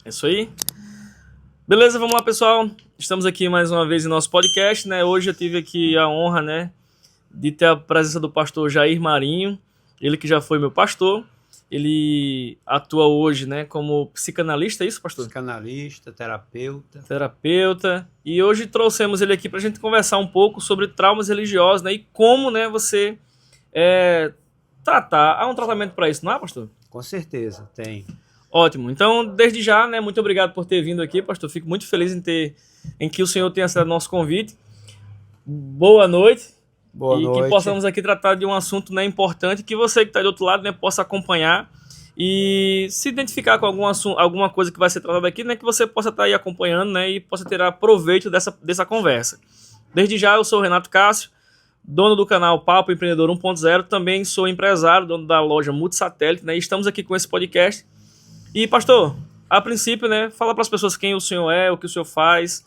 É isso aí. Beleza, vamos lá, pessoal. Estamos aqui mais uma vez em nosso podcast, né? Hoje eu tive aqui a honra, né, de ter a presença do pastor Jair Marinho, ele que já foi meu pastor. Ele atua hoje, né, como psicanalista, é isso, pastor? Psicanalista, terapeuta. Terapeuta. E hoje trouxemos ele aqui para a gente conversar um pouco sobre traumas religiosos, né, e como, né, você tratar. Há um tratamento para isso, não é, pastor? Com certeza, tem. Ótimo. Então, desde já, né, muito obrigado por ter vindo aqui, pastor. Fico muito feliz em que o senhor tenha aceitado nosso convite. Boa noite. Boa noite. Que possamos aqui tratar de um assunto, né, importante, que você que está do outro lado, né, possa acompanhar e se identificar com alguma coisa que vai ser tratada aqui, né, que você possa estar aí acompanhando, né, e possa tirar proveito dessa conversa. Desde já, eu sou o Renato Cássio, dono do canal Papo Empreendedor 1.0, também sou empresário, dono da loja Multisatélite, né, e estamos aqui com esse podcast. E, pastor, a princípio, né, fala para as pessoas quem o senhor é, o que o senhor faz,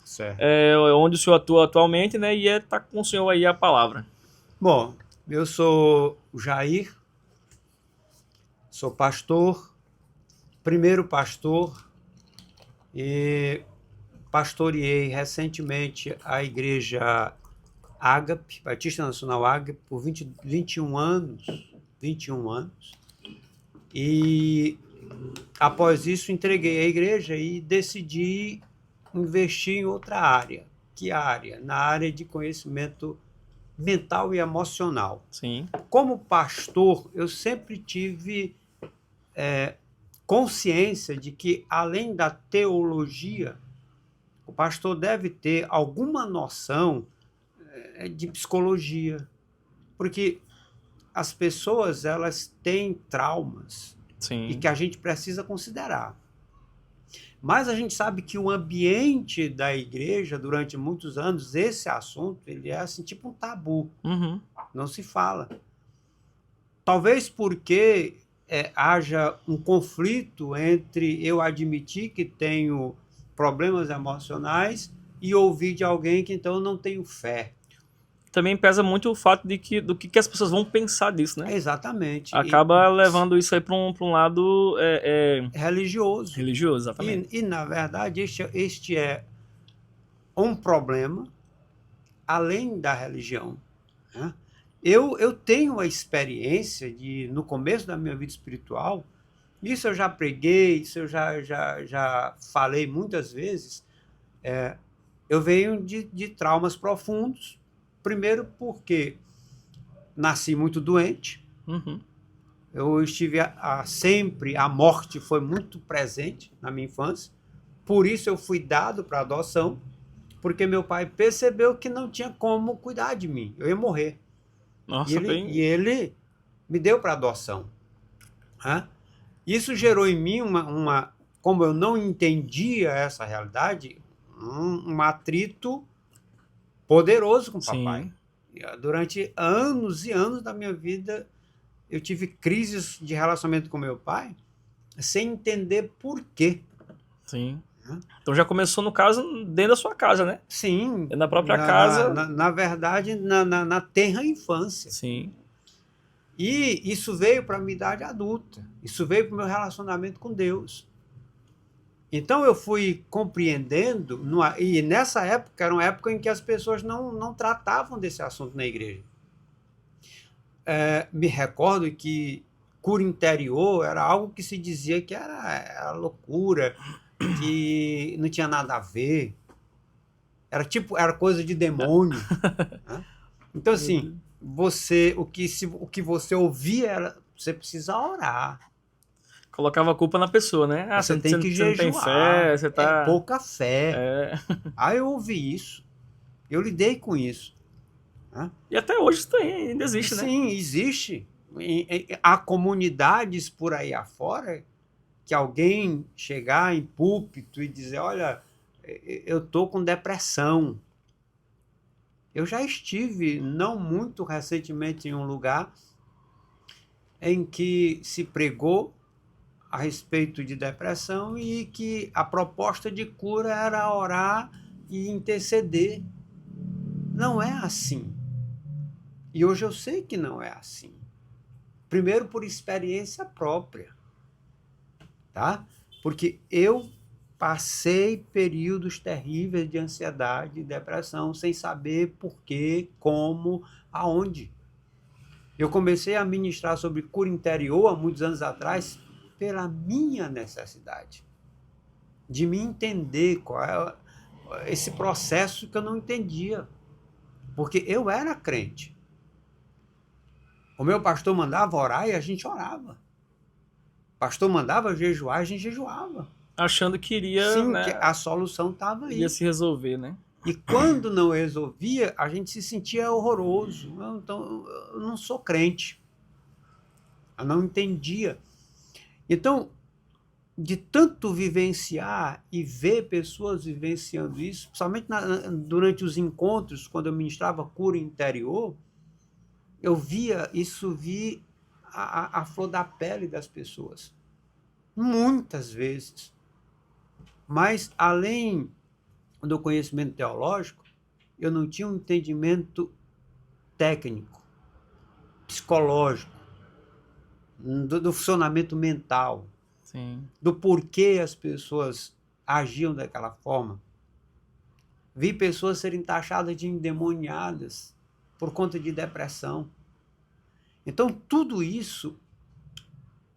onde o senhor atua atualmente, né, e tá com o senhor aí a palavra. Bom, eu sou o Jair, sou pastor, primeiro pastor, e pastoreei recentemente a igreja Ágape, Batista Nacional Ágape, por 21 anos, e após isso entreguei a igreja e decidi investir em outra área. Que área? Na área de conhecimento mental e emocional. Sim. Como pastor, eu sempre tive consciência de que, além da teologia, o pastor deve ter alguma noção de psicologia, porque as pessoas elas têm traumas. Sim. E que a gente precisa considerar. Mas a gente sabe que o ambiente da igreja, durante muitos anos, esse assunto, ele é assim, tipo um tabu. Uhum. Não se fala. Talvez porque haja um conflito entre eu admitir que tenho problemas emocionais e ouvir de alguém que então eu não tenho fé. Também pesa muito o fato do que as pessoas vão pensar disso, né? Exatamente. Acaba levando isso aí para um lado religioso. Religioso, exatamente. E, na verdade, este é um problema além da religião. Né? Eu tenho a experiência de, no começo da minha vida espiritual, isso eu já preguei, isso eu já falei muitas vezes, eu venho de traumas profundos. Primeiro porque nasci muito doente, Uhum. eu estive sempre, a morte foi muito presente na minha infância, por isso eu fui dado para adoção, porque meu pai percebeu que não tinha como cuidar de mim, eu ia morrer. Nossa, E ele me deu para adoção. Isso gerou em mim como eu não entendia essa realidade, um atrito poderoso com o papai. Durante anos e anos da minha vida, eu tive crises de relacionamento com meu pai sem entender por quê. Sim. Então já começou, no caso, dentro da sua casa, né? Sim. Na própria casa. Na verdade, na tenra infância. Sim. E isso veio para a minha idade adulta. Isso veio para o meu relacionamento com Deus. Então eu fui compreendendo, e nessa época, era uma época em que as pessoas não tratavam desse assunto na igreja. Me recordo que cura interior era algo que se dizia que era loucura, que não tinha nada a ver. Era coisa de demônio. Né? Então, assim, o que você ouvia era, você precisa orar. Colocava a culpa na pessoa, né? Você tem que jejuar. Você não tem fé, você tá... pouca fé. Aí eu ouvi isso. Eu lidei com isso. E até hoje isso ainda existe, né? Sim, existe. Há comunidades por aí afora que alguém chegar em púlpito e dizer, olha, eu estou com depressão. Eu já estive, não muito recentemente, em um lugar em que se pregou a respeito de depressão e que a proposta de cura era orar e interceder. Não é assim. E hoje eu sei que não é assim. Primeiro, por experiência própria. tá? Porque eu passei períodos terríveis de ansiedade e depressão sem saber por quê, como, aonde. Eu comecei a ministrar sobre cura interior há muitos anos atrás pela minha necessidade de me entender qual é esse processo que eu não entendia, porque eu era crente. O meu pastor mandava orar e a gente orava. O pastor mandava jejuar, a gente jejuava. Achando que iria, Sim, que né, a solução estava iria aí. se resolver, né? E quando não resolvia, a gente se sentia horroroso. Então, eu não sou crente. Eu não entendia. Então, de tanto vivenciar e ver pessoas vivenciando isso, principalmente durante os encontros, quando eu ministrava cura interior, eu via isso vir à flor da pele das pessoas. Muitas vezes. Mas, além do conhecimento teológico, eu não tinha um entendimento técnico, psicológico, do funcionamento mental, Sim. do porquê as pessoas agiam daquela forma. Vi pessoas serem taxadas de endemoniadas por conta de depressão. Então, tudo isso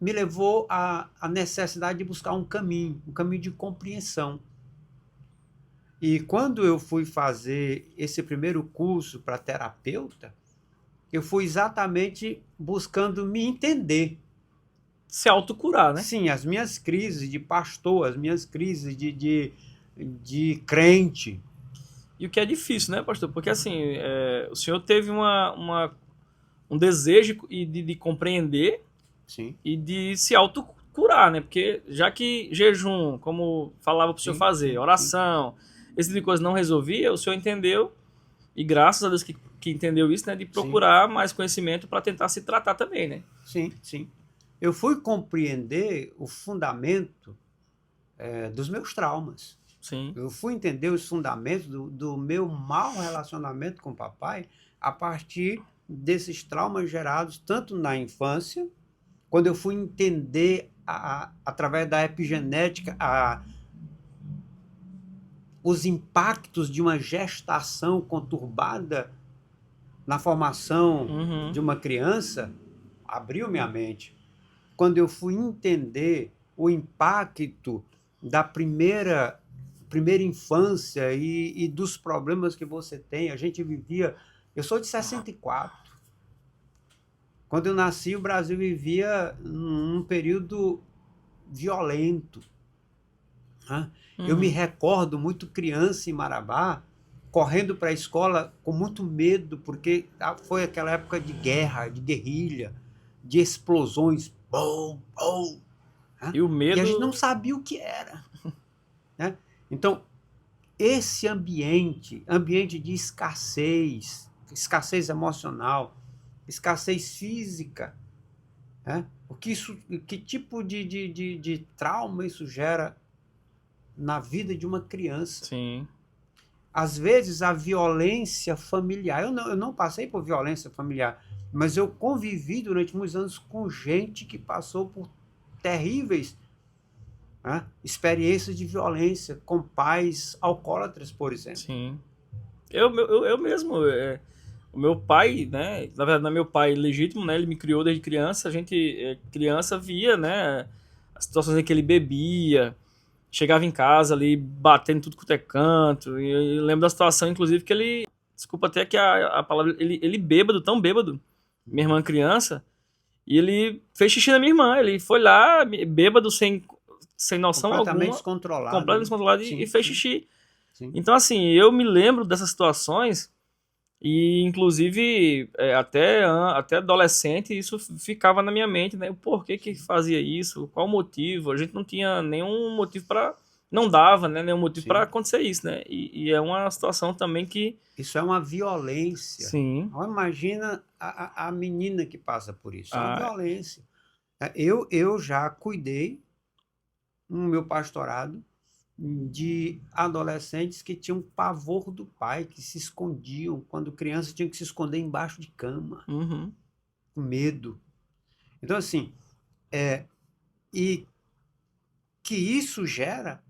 me levou à necessidade de buscar um caminho de compreensão. E quando eu fui fazer esse primeiro curso para terapeuta, eu fui exatamente buscando me entender. Se autocurar, né? Sim, as minhas crises de pastor, as minhas crises de crente. E o que é difícil, né, pastor? Porque assim, o senhor teve um desejo de compreender Sim, e de se autocurar, né? Porque já que jejum, como falava para o senhor sim, fazer, sim, oração, esse tipo de coisa não resolvia, o senhor entendeu, e graças a Deus que entendeu isso, né? De sim, procurar mais conhecimento para tentar se tratar também, né? sim, sim. Eu fui compreender o fundamento dos meus traumas. Sim. Eu fui entender os fundamentos do meu mau relacionamento com o papai a partir desses traumas gerados tanto na infância, quando eu fui entender através da epigenética os impactos de uma gestação conturbada na formação Uhum. de uma criança, abriu minha mente. Quando eu fui entender o impacto da primeira infância e dos problemas que você tem, a gente vivia. Eu sou de 64. Quando eu nasci, o Brasil vivia num período violento. Né? Eu me Uhum. recordo muito criança em Marabá, correndo para a escola com muito medo, porque foi aquela época de guerra, de guerrilha, de explosões. Bom, bom, né? E o E a gente não medo. sabia o que era. Né? Então, esse ambiente de escassez emocional, escassez física, né? Que tipo de trauma isso gera na vida de uma criança? Sim. Às vezes, a violência familiar. Eu não passei por violência familiar, mas eu convivi durante muitos anos com gente que passou por terríveis, né, experiências de violência, com pais alcoólatras, por exemplo. Sim. Eu mesmo, o meu pai, né? Na verdade, não é meu pai legítimo, né? Ele me criou desde criança. A gente, criança, via, né? As situações em que ele bebia, chegava em casa ali batendo tudo quanto é canto. E eu lembro da situação, inclusive, que ele. Desculpa até que a palavra. Ele bêbado, tão bêbado, minha irmã criança, e ele fez xixi na minha irmã. Ele foi lá, bêbado, sem noção Completamente alguma, descontrolado, completamente né? descontrolado, e Sim, fez sim, xixi. sim. Então, assim, eu me lembro dessas situações e, inclusive, até adolescente, isso ficava na minha mente, né? Por que que fazia isso? Qual o motivo? A gente não tinha nenhum motivo para... Não dava, né? Nenhum motivo para Sim. acontecer isso, né? E é uma situação também que... Isso é uma violência. Sim. Imagina a menina que passa por isso. É uma Ah, violência. Eu já cuidei, no meu pastorado, de adolescentes que tinham pavor do pai, que se escondiam. Quando criança, tinham que se esconder embaixo de cama, uhum, com medo. Então, assim, e que isso gera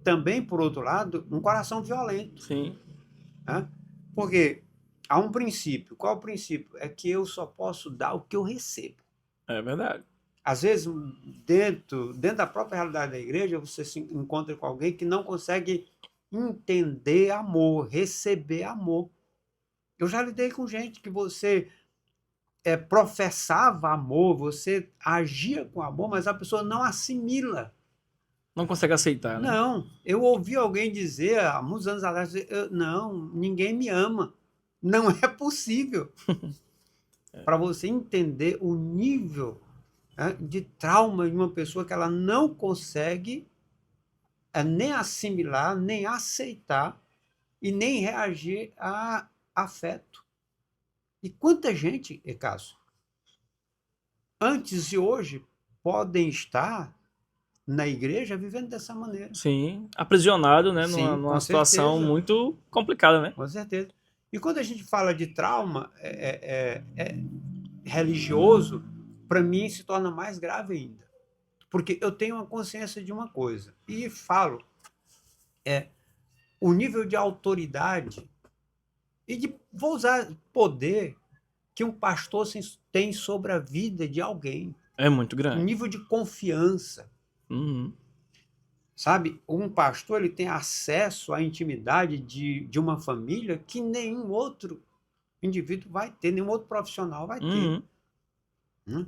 também, por outro lado, um coração violento. Sim. Né? Porque há um princípio. Qual é o princípio? É que eu só posso dar o que eu recebo. É verdade. Às vezes, dentro da própria realidade da igreja, você se encontra com alguém que não consegue entender amor, receber amor. Eu já lidei com gente que você professava amor, você agia com amor, mas a pessoa não assimila. Não consegue aceitar, né? Não, eu ouvi alguém dizer há muitos anos atrás, não, ninguém me ama. Não é possível. Para você entender o nível, né, de trauma de uma pessoa que ela não consegue nem assimilar, nem aceitar e nem reagir a afeto. E quanta gente, Cássio, antes e hoje, podem estar na igreja vivendo dessa maneira. Sim, aprisionado, né? Sim, Numa com situação certeza. muito complicada, né? Com certeza. E quando a gente fala de trauma religioso, para mim se torna mais grave ainda. Porque eu tenho uma consciência de uma coisa. E falo, o nível de autoridade e de, vou usar, poder que um pastor tem sobre a vida de alguém. É muito Um grande. nível de confiança. Uhum. Sabe, um pastor ele tem acesso à intimidade de uma família que nenhum outro indivíduo vai ter, nenhum outro profissional vai ter. Uhum.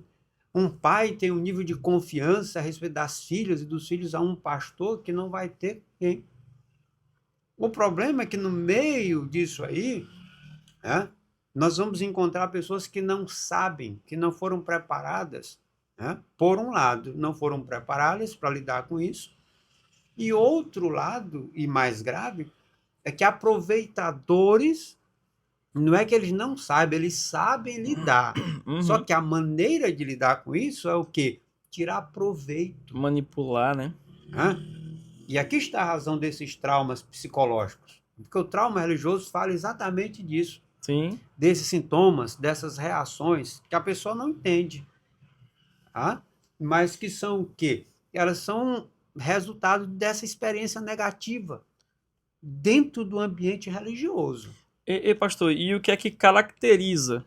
Um pai tem um nível de confiança a respeito das filhas e dos filhos a um pastor que não vai ter quem. O problema é que no meio disso aí, nós vamos encontrar pessoas que não sabem, que não foram preparadas. Por um lado, não foram preparadas para lidar com isso. E outro lado, e mais grave, é que aproveitadores, não é que eles não sabem, eles sabem lidar. Uhum. Só que a maneira de lidar com isso é o quê? Tirar proveito. Manipular, né? E aqui está a razão desses traumas psicológicos. Porque o trauma religioso fala exatamente disso. Sim. Desses sintomas, dessas reações que a pessoa não entende. Mas que são o quê? Elas são resultado dessa experiência negativa dentro do ambiente religioso. Pastor, e o que é que caracteriza,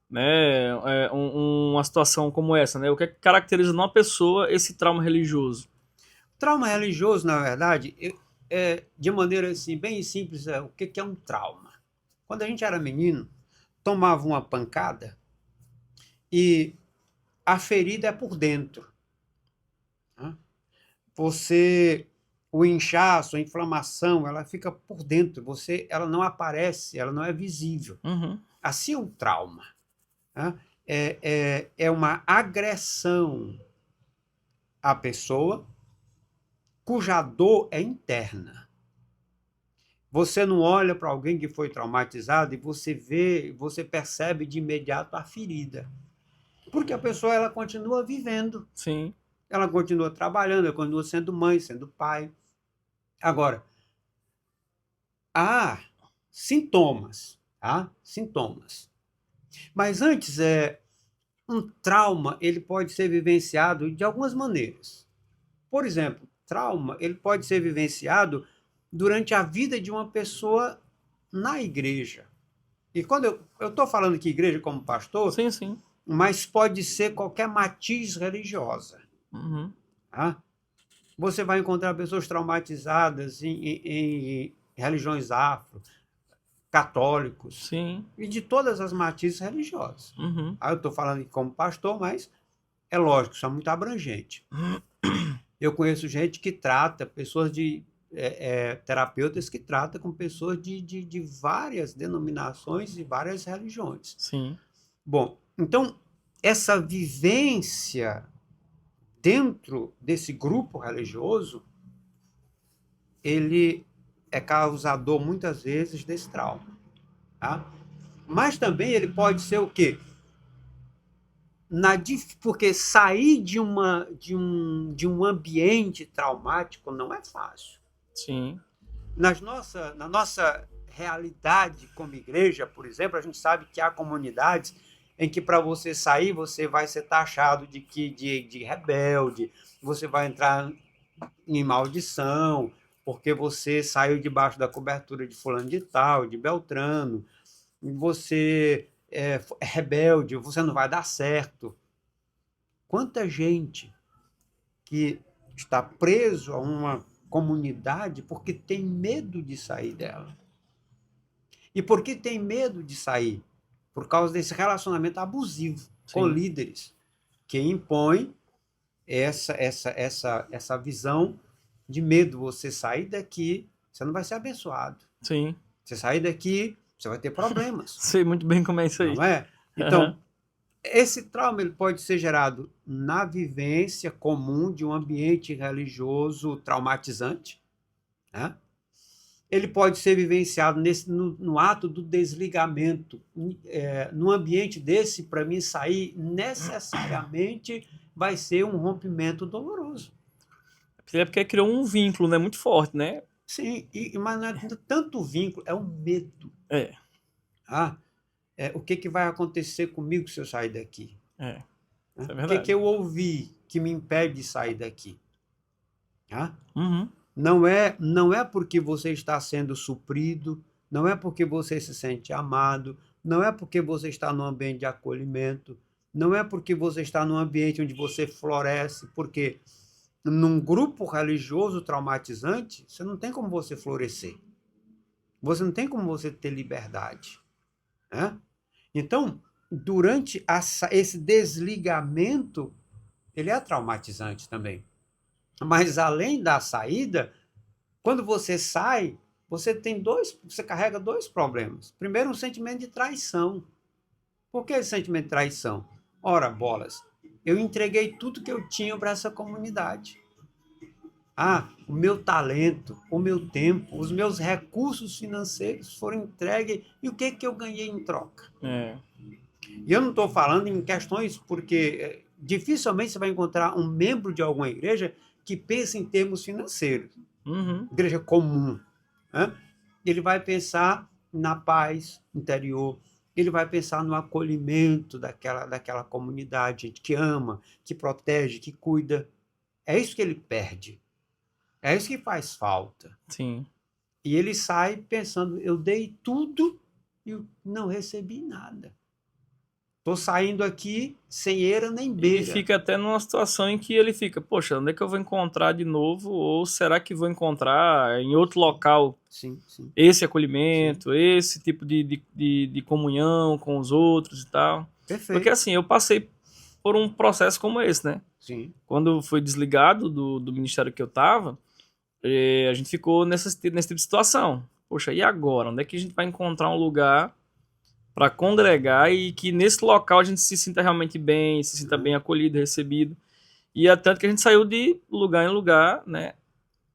né, uma situação como essa, né? O que é que caracteriza numa pessoa esse trauma religioso? Trauma religioso, na verdade, de maneira assim, bem simples, o que é um trauma? Quando a gente era menino, tomava uma pancada e a ferida é por dentro. O inchaço, a inflamação, ela fica por dentro, ela não aparece, ela não é visível. Uhum. Assim é um trauma. É uma agressão à pessoa cuja dor é interna. Você não olha para alguém que foi traumatizado e você percebe de imediato a ferida. Porque a pessoa ela continua vivendo. Sim. Ela continua trabalhando, ela continua sendo mãe, sendo pai. Agora, há sintomas, Sintomas. Mas antes, um trauma ele pode ser vivenciado de algumas maneiras. Por exemplo, trauma ele pode ser vivenciado durante a vida de uma pessoa na igreja. E quando eu estou falando aqui igreja como pastor, Sim, sim. mas pode ser qualquer matiz religiosa. Uhum. Você vai encontrar pessoas traumatizadas em religiões afro, católicos, Sim. e de todas as matizes religiosas. Uhum. Eu estou falando aqui como pastor, mas é lógico, isso é muito abrangente. Eu conheço gente que trata, pessoas terapeutas que tratam com pessoas de várias denominações e várias religiões. Sim. Bom, então, essa vivência dentro desse grupo religioso, ele é causador, muitas vezes, desse trauma. Mas também ele pode ser o quê? Porque sair de um ambiente traumático não é fácil. Sim. Na nossa realidade como igreja, por exemplo, a gente sabe que há comunidades em que para você sair, você vai ser taxado de rebelde, você vai entrar em maldição, porque você saiu debaixo da cobertura de fulano de tal, de Beltrano, e você é rebelde, você não vai dar certo. Quanta gente que está preso a uma comunidade porque tem medo de sair dela. E por que tem medo de sair? Por causa desse relacionamento abusivo com Sim. líderes que impõem essa visão de medo. Você sair daqui, você não vai ser abençoado. Sim. Você sair daqui, você vai ter problemas. Sei muito bem como é isso aí. Não é? Então, esse trauma ele pode ser gerado na vivência comum de um ambiente religioso traumatizante, né? Ele pode ser vivenciado no ato do desligamento. Num ambiente desse, para mim, sair necessariamente vai ser um rompimento doloroso. É porque criou um vínculo, né, muito forte, né? Sim, mas não é tanto vínculo, é o medo. É. O que vai acontecer comigo se eu sair daqui? É. Isso é O verdade. que eu ouvi que me impede de sair daqui? Uhum. Não é porque você está sendo suprido, não é porque você se sente amado, não é porque você está num ambiente de acolhimento, não é porque você está num ambiente onde você floresce, porque num grupo religioso traumatizante, você não tem como você florescer. Você não tem como você ter liberdade. Né? Então, durante esse desligamento, ele é traumatizante também. Mas além da saída, quando você sai, você carrega dois problemas. Primeiro, um sentimento de traição. Por que esse sentimento de traição? Ora, bolas, eu entreguei tudo que eu tinha para essa comunidade. O meu talento, o meu tempo, os meus recursos financeiros foram entregues e o que eu ganhei em troca? E eu não estou falando em questões porque dificilmente você vai encontrar um membro de alguma igreja que pense em termos financeiros. Uhum. Igreja comum. Né? Ele vai pensar na paz interior, ele vai pensar no acolhimento daquela comunidade que ama, que protege, que cuida. É isso que ele perde. É isso que faz falta. Sim. E ele sai pensando, eu dei tudo e não recebi nada. Estou saindo aqui sem eira nem beira. E fica até numa situação em que ele fica, poxa, onde é que eu vou encontrar de novo? Ou será que vou encontrar em outro local sim. esse acolhimento, esse tipo de comunhão com os outros e tal? Perfeito. Porque assim, eu passei por um processo como esse, né? Sim. Quando fui desligado do ministério que eu estava, a gente ficou nesse tipo de situação. Poxa, e agora? Onde é que a gente vai encontrar um lugar para congregar e que nesse local a gente se sinta realmente bem, se sinta bem acolhido, recebido? E é tanto que a gente saiu de lugar em lugar, né,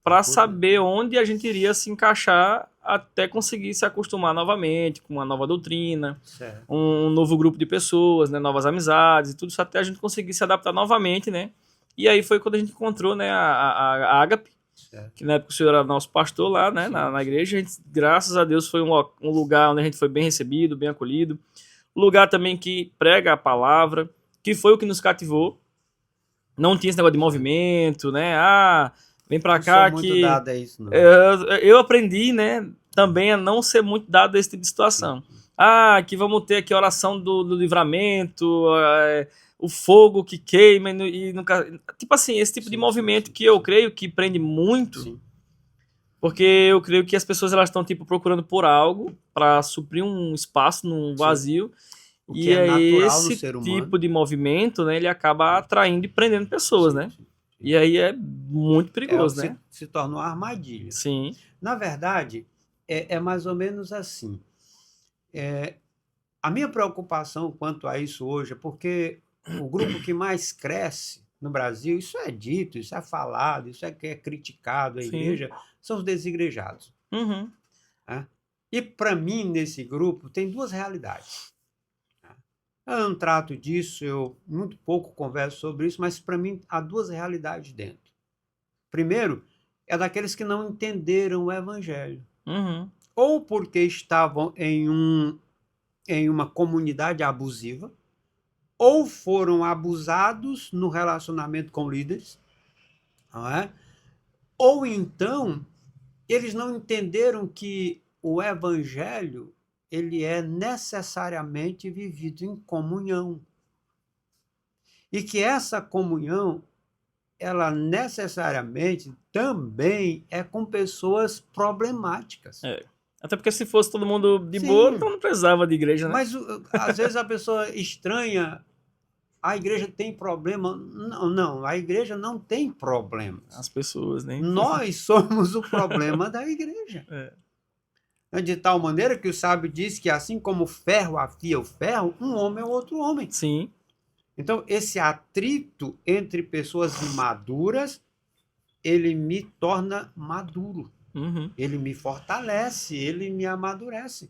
para saber onde a gente iria se encaixar até conseguir se acostumar novamente com uma nova doutrina, um novo grupo de pessoas, né, novas amizades e tudo isso, até a gente conseguir se adaptar novamente, né? E aí foi quando a gente encontrou, né, a Ágape, que na época o senhor era nosso pastor lá, né, na igreja. A gente, graças a Deus, foi um lugar onde a gente foi bem recebido, bem acolhido. Lugar também que prega a palavra, que foi o que nos cativou. Não tinha esse negócio de movimento, né? Vem pra cá sou que... muito dado a isso, não. Eu aprendi, né, também a não ser muito dado a esse tipo de situação. Que vamos ter aqui a oração do livramento, o fogo que queima e nunca... Tipo assim, esse tipo de movimento que eu creio que prende muito, porque eu creio que as pessoas elas estão tipo procurando por algo para suprir um espaço num vazio. O que é natural no ser humano. Tipo de movimento, né, ele acaba atraindo e prendendo pessoas, né? E aí é muito perigoso, né? Se torna uma armadilha. Sim. Na verdade, é mais ou menos assim. A minha preocupação quanto a isso hoje é porque o grupo que mais cresce no Brasil, isso é dito, isso é falado, isso é criticado, a igreja, são os desigrejados. Uhum. E para mim, nesse grupo, tem duas realidades. Eu não trato disso, eu muito pouco converso sobre isso, mas para mim há duas realidades dentro. Primeiro, é daqueles que não entenderam o evangelho. Uhum. Ou porque estavam em uma comunidade abusiva, ou foram abusados no relacionamento com líderes, não é? Ou então, eles não entenderam que o evangelho ele é necessariamente vivido em comunhão. E que essa comunhão, ela necessariamente também é com pessoas problemáticas. É. Até porque se fosse todo mundo de boa, Sim. então não precisava de igreja, né? Mas às vezes a pessoa estranha, a igreja tem problema. Não, a igreja não tem problemas. As pessoas, né? Nós somos o problema da igreja. De tal maneira que o sábio diz que assim como o ferro afia o ferro, um homem é o outro homem. Sim. Então, esse atrito entre pessoas imaduras, ele me torna maduro. Uhum. Ele me fortalece, ele me amadurece.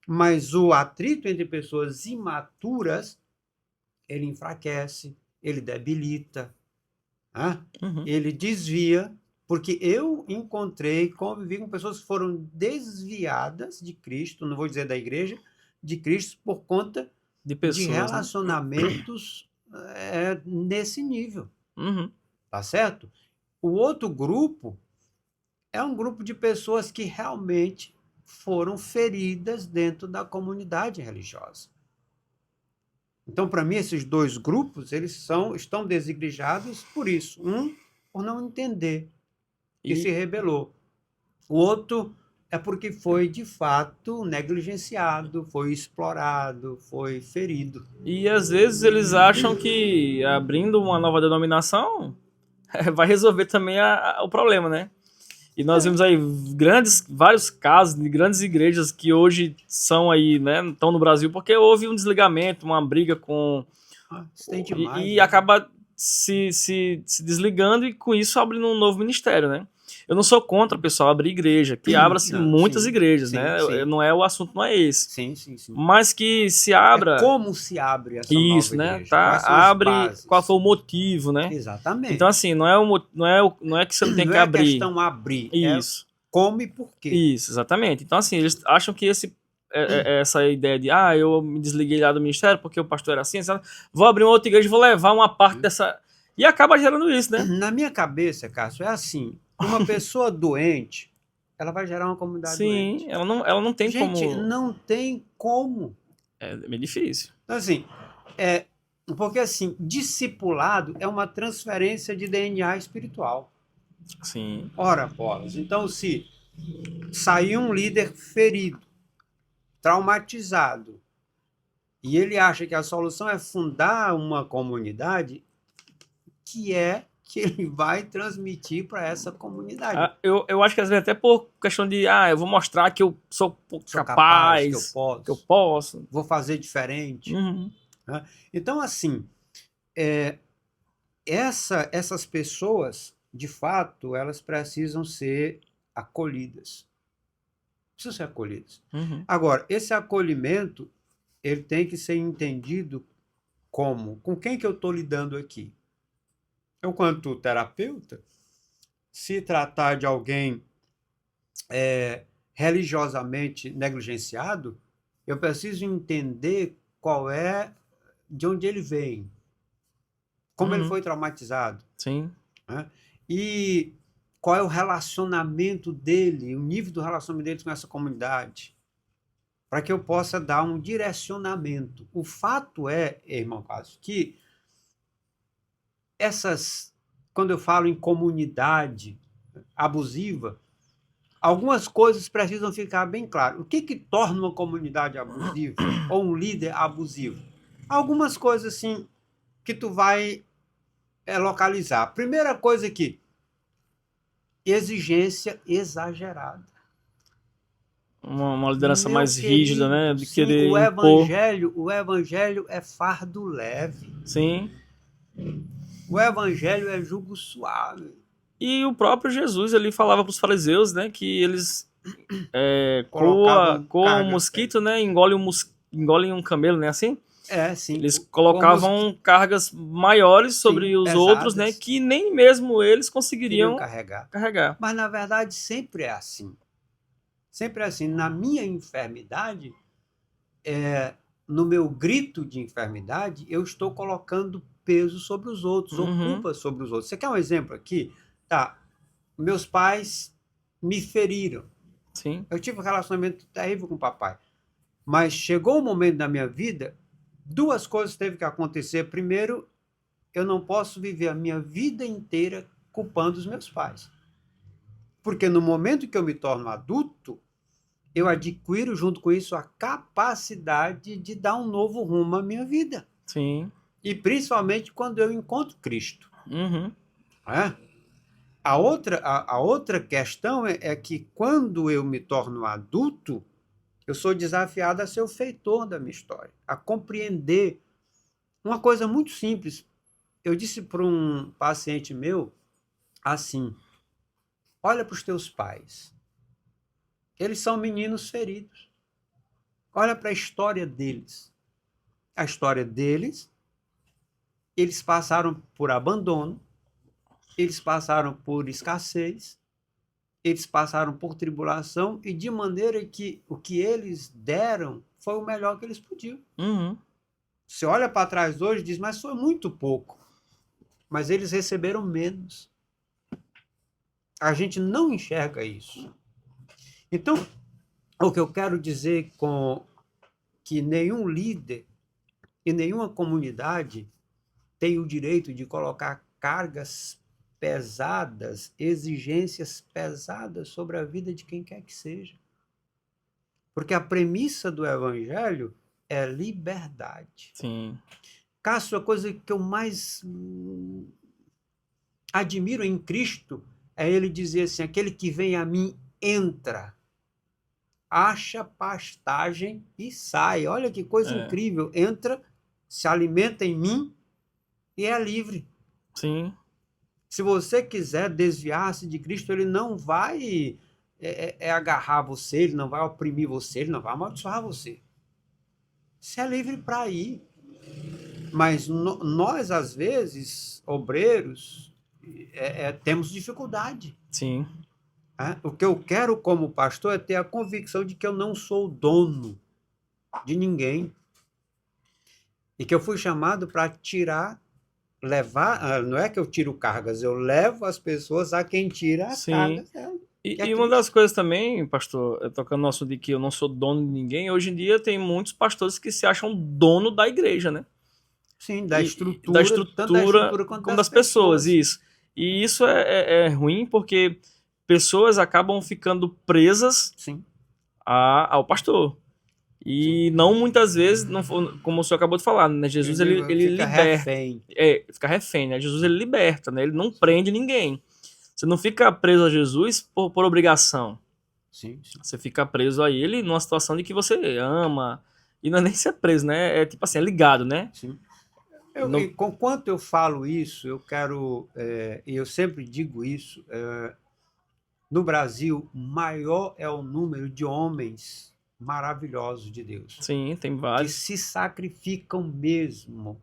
Mas o atrito entre pessoas imaturas, ele enfraquece, ele debilita, né? Ele desvia, porque eu convivi com pessoas que foram desviadas de Cristo, não vou dizer da igreja, de Cristo por conta de pessoas, de relacionamentos nesse nível. Tá certo? O outro grupo é um grupo de pessoas que realmente foram feridas dentro da comunidade religiosa. Então, para mim, esses dois grupos estão desigrejados por isso. Um, por não entender e se rebelou. O outro é porque foi, de fato, negligenciado, foi explorado, foi ferido. E, às vezes, eles acham que abrindo uma nova denominação vai resolver também o problema, né? E nós vimos aí vários casos de grandes igrejas que hoje são aí, né, estão no Brasil, porque houve um desligamento, uma briga com... tem demais, e né? acaba se desligando e com isso abrindo um novo ministério, né? Eu não sou contra o pessoal abrir igreja, que abra-se muitas igrejas, né? Não é o assunto, não é esse. Sim. Mas que se abra... como se abre essa isso, nova né? igreja? Tá, abre qual foi o motivo, né? Exatamente. Então, assim, não é que você não tem que abrir. Não é questão abrir. Isso. Como e por quê. Isso, exatamente. Então, assim, eles acham que essa ideia de eu me desliguei lá do ministério porque o pastor era assim, sabe? Vou abrir uma outra igreja e vou levar uma parte dessa... E acaba gerando isso, né? Na minha cabeça, Cássio, é assim. Uma pessoa doente, ela vai gerar uma comunidade doente. Sim, ela não tem como... Gente, não tem como. É meio difícil. Então, assim, porque, assim, discipulado é uma transferência de DNA espiritual. Sim. Ora, bolas. Então, se sair um líder ferido, traumatizado, e ele acha que a solução é fundar uma comunidade, que ele vai transmitir para essa comunidade. Eu acho que às vezes até por questão de eu vou mostrar que eu sou capaz, que eu posso. Vou fazer diferente. Uhum. Né? Então, assim, essas pessoas, de fato, elas precisam ser acolhidas. Precisam ser acolhidas. Uhum. Agora, esse acolhimento, ele tem que ser entendido como? Com quem que eu estou lidando aqui? Eu, quanto terapeuta, se tratar de alguém religiosamente negligenciado, eu preciso entender de onde ele vem, como ele foi traumatizado. Sim. Né? E qual é o relacionamento dele, o nível do relacionamento dele com essa comunidade, para que eu possa dar um direcionamento. O fato é, irmão Cássio, que quando eu falo em comunidade abusiva, algumas coisas precisam ficar bem claras. O que torna uma comunidade abusiva ou um líder abusivo? Algumas coisas assim que tu vai localizar. Primeira coisa aqui, exigência exagerada. Uma liderança mais rígida, né? De querer o evangelho é fardo leve. Sim. O evangelho é jugo suave. E o próprio Jesus ali falava para os fariseus, né, que eles coam um mosquito, né, engolem um camelo, né, assim? Sim. Eles colocavam cargas maiores sobre os outros, né, que nem mesmo eles conseguiriam carregar. Mas, na verdade, sempre é assim. Sempre é assim. Na minha enfermidade, no meu grito de enfermidade, eu estou colocando peso sobre os outros, ou culpa sobre os outros. Você quer um exemplo aqui? Tá. meus pais me feriram. Sim. Eu tive um relacionamento terrível com o papai. Mas chegou um momento da minha vida, duas coisas teve que acontecer. Primeiro, eu não posso viver a minha vida inteira culpando os meus pais. Porque no momento que eu me torno adulto, eu adquiro junto com isso a capacidade de dar um novo rumo à minha vida. Sim. E principalmente quando eu encontro Cristo. Uhum. Né? A outra questão é que quando eu me torno adulto, eu sou desafiado a ser o feitor da minha história, a compreender uma coisa muito simples. Eu disse para um paciente meu assim: olha para os teus pais. Eles são meninos feridos. Olha para a história deles. A história deles, eles passaram por abandono, eles passaram por escassez, eles passaram por tribulação e de maneira que o que eles deram foi o melhor que eles podiam. Uhum. Você olha para trás hoje e diz, mas foi muito pouco. Mas eles receberam menos. A gente não enxerga isso. Então, o que eu quero dizer com que nenhum líder e nenhuma comunidade tem o direito de colocar cargas pesadas, exigências pesadas sobre a vida de quem quer que seja. Porque a premissa do evangelho é liberdade. Sim. Cássio, a coisa que eu mais admiro em Cristo é ele dizer assim, aquele que vem a mim entra, acha pastagem e sai. Olha que coisa incrível. Entra, se alimenta em mim e é livre. Sim. Se você quiser desviar-se de Cristo, ele não vai agarrar você, ele não vai oprimir você, ele não vai amaldiçoar você. Você é livre para ir. Mas nós, às vezes, obreiros, temos dificuldade. Sim. O que eu quero como pastor é ter a convicção de que eu não sou dono de ninguém. E que eu fui chamado para levar, não é que eu tiro cargas, eu levo as pessoas a quem tira as cargas dela. E uma das coisas também, pastor, tocando no assunto de que eu não sou dono de ninguém, hoje em dia tem muitos pastores que se acham dono da igreja, né? Sim, da estrutura, tanto da estrutura quanto como das pessoas, isso. E isso é ruim porque pessoas acabam ficando presas ao pastor. E não muitas vezes, não, como o senhor acabou de falar, né? Jesus ele fica liberta. Refém. Fica refém, né? Jesus ele liberta, né? Ele não prende ninguém. Você não fica preso a Jesus por obrigação. Sim. Você fica preso a ele numa situação de que você ama. E não é nem ser preso, né? É tipo assim, é ligado, né? Sim. Enquanto eu falo isso, eu quero, e eu sempre digo isso, no Brasil, maior é o número de homens maravilhosos de Deus. Sim, tem que vários. se sacrificam mesmo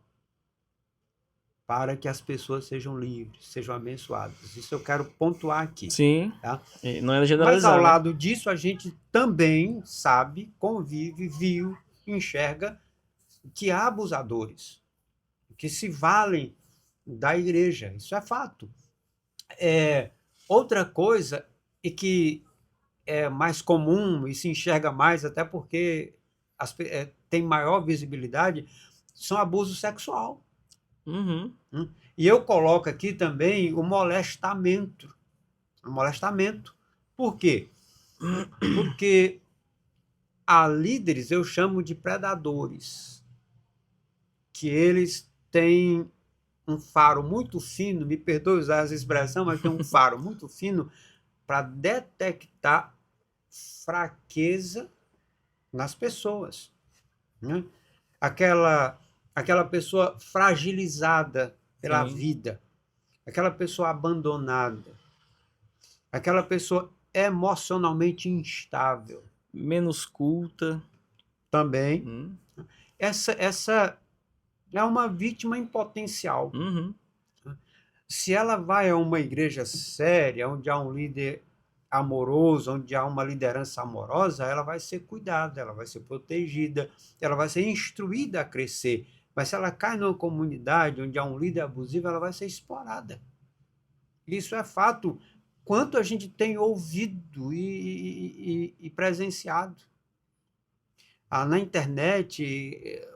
para que as pessoas sejam livres, sejam abençoadas. Isso eu quero pontuar aqui. Sim, tá? não é generalizar. Mas ao né? lado disso, a gente também sabe, convive, viu, enxerga que há abusadores, que se valem da igreja. Isso é fato. Outra coisa, e que é mais comum e se enxerga mais, até porque tem maior visibilidade, são abuso sexual. Uhum. E eu coloco aqui também o molestamento. O molestamento. Por quê? Porque há líderes, eu chamo de predadores, que eles têm um faro muito fino, me perdoe usar essa expressão, mas tem um faro muito fino para detectar fraqueza nas pessoas. Né? Aquela pessoa fragilizada pela vida, aquela pessoa abandonada, aquela pessoa emocionalmente instável. Menos culta. Também. Essa é uma vítima em potencial. Uhum. Se ela vai a uma igreja séria, onde há um líder amoroso, onde há uma liderança amorosa, ela vai ser cuidada, ela vai ser protegida, ela vai ser instruída a crescer. Mas se ela cai numa comunidade onde há um líder abusivo, ela vai ser explorada. Isso é fato. quanto a gente tem ouvido e presenciado. Na internet,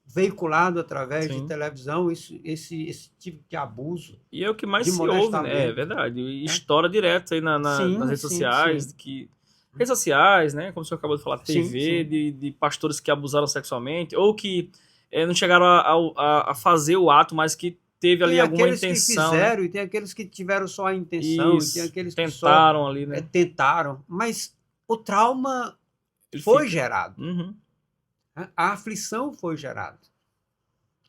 veiculado através de Sim. televisão, esse tipo de abuso, E é o que mais de se ouve, né? É molestamento, verdade. E né? estoura direto aí nas Sim, redes sim, sociais, sim. que redes sociais, né? Como o senhor acabou de falar, Sim, TV, sim. de pastores que abusaram sexualmente, ou que não chegaram a fazer o ato, mas que teve ali Tem alguma aqueles que intenção, né? fizeram e tem aqueles que tiveram só a intenção e tem Isso. aqueles que só Tentaram ali, né? tentaram, mas o trauma Ele foi fica. gerado, Uhum. né? A aflição foi gerada.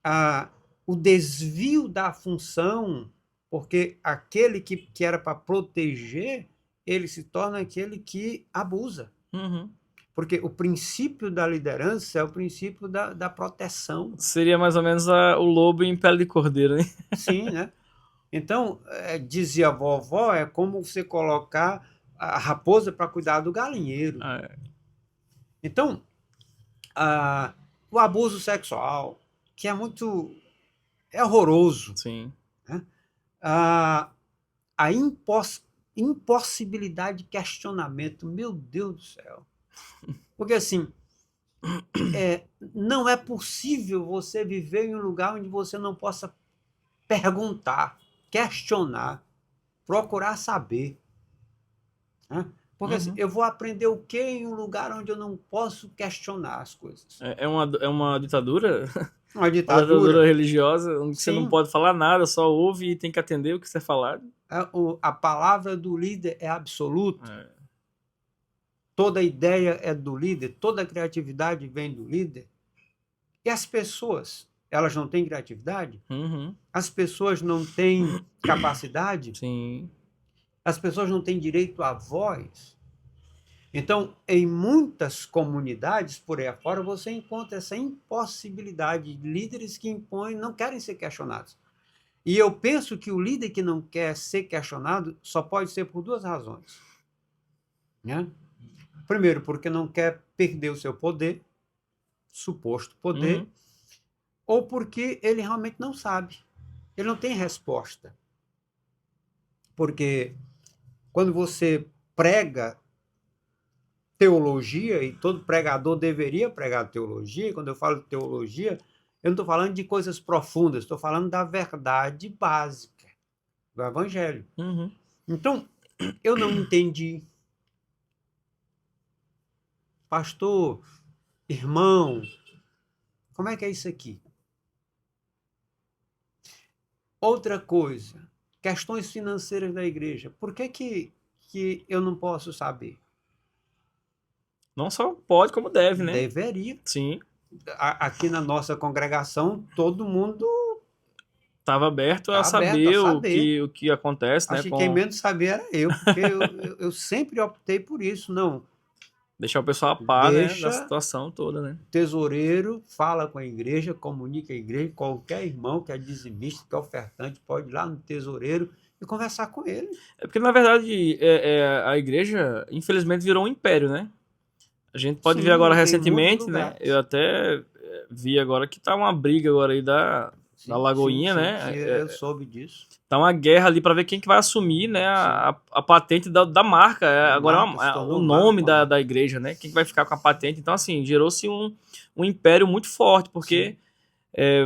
A, o desvio da função, porque aquele que era para proteger, ele se torna aquele que abusa. Uhum. Porque o princípio da liderança é o princípio da proteção. Seria mais ou menos o lobo em pele de cordeiro, né? Sim, né? Então, dizia a vovó, é como você colocar a raposa para cuidar do galinheiro. Ah, é. Então, o abuso sexual, que é horroroso, Sim. né? a, a impossibilidade de questionamento, meu Deus do céu. Porque assim, não é possível você viver em um lugar onde você não possa perguntar, questionar, procurar saber, né? Porque assim, Uhum. eu vou aprender o que em um lugar onde eu não posso questionar as coisas? É uma ditadura? Uma Uma ditadura ditadura? religiosa, onde você não Sim, pode falar nada, só ouve e tem que atender o que você é falado. a palavra do líder é absoluta, É. toda ideia é do líder, toda criatividade vem do líder. E as pessoas, elas não têm criatividade? Uhum. As pessoas não têm capacidade? Sim. As pessoas não têm direito à voz? Então, em muitas comunidades por aí afora, você encontra essa impossibilidade de líderes que impõem, não querem ser questionados. E eu penso que o líder que não quer ser questionado só pode ser por duas razões, né? Primeiro, porque não quer perder o seu poder, suposto poder, Uhum. ou porque ele realmente não sabe. Ele não tem resposta. Porque quando você prega teologia, e todo pregador deveria pregar teologia, e quando eu falo de teologia, eu não estou falando de coisas profundas, estou falando da verdade básica do Evangelho. Uhum. Então, eu não entendi. Pastor, irmão, como é que é isso aqui? Outra coisa, questões financeiras da igreja. Por que eu não posso saber? Não só pode, como deve, né? Deveria. Sim. Aqui na nossa congregação, todo mundo Estava aberto a está aberto a saber o saber. que, o que acontece, né? Acho que quem Com menos sabia era eu, porque eu sempre optei por isso. Não, deixar o pessoal a par, né? Da deixa situação toda, né? o tesoureiro, fala com a igreja, comunica a igreja, qualquer irmão que é dizimista, que é ofertante, pode ir lá no tesoureiro e conversar com ele. É porque, na verdade, a igreja, infelizmente, virou um império, né? A gente pode ver agora Sim, em muitos recentemente, né? Eu lugares. até vi agora que tá uma briga agora aí da Sim, sim, Lagoinha, sim, sim, né? eu soube disso. Tá uma guerra ali para ver quem que vai assumir, né, Sim, a patente da marca. a Agora marca se o tornou nome marca, uma da marca. igreja, né? Quem que vai ficar com a patente. Então, assim, gerou-se um império muito forte, Sim, porque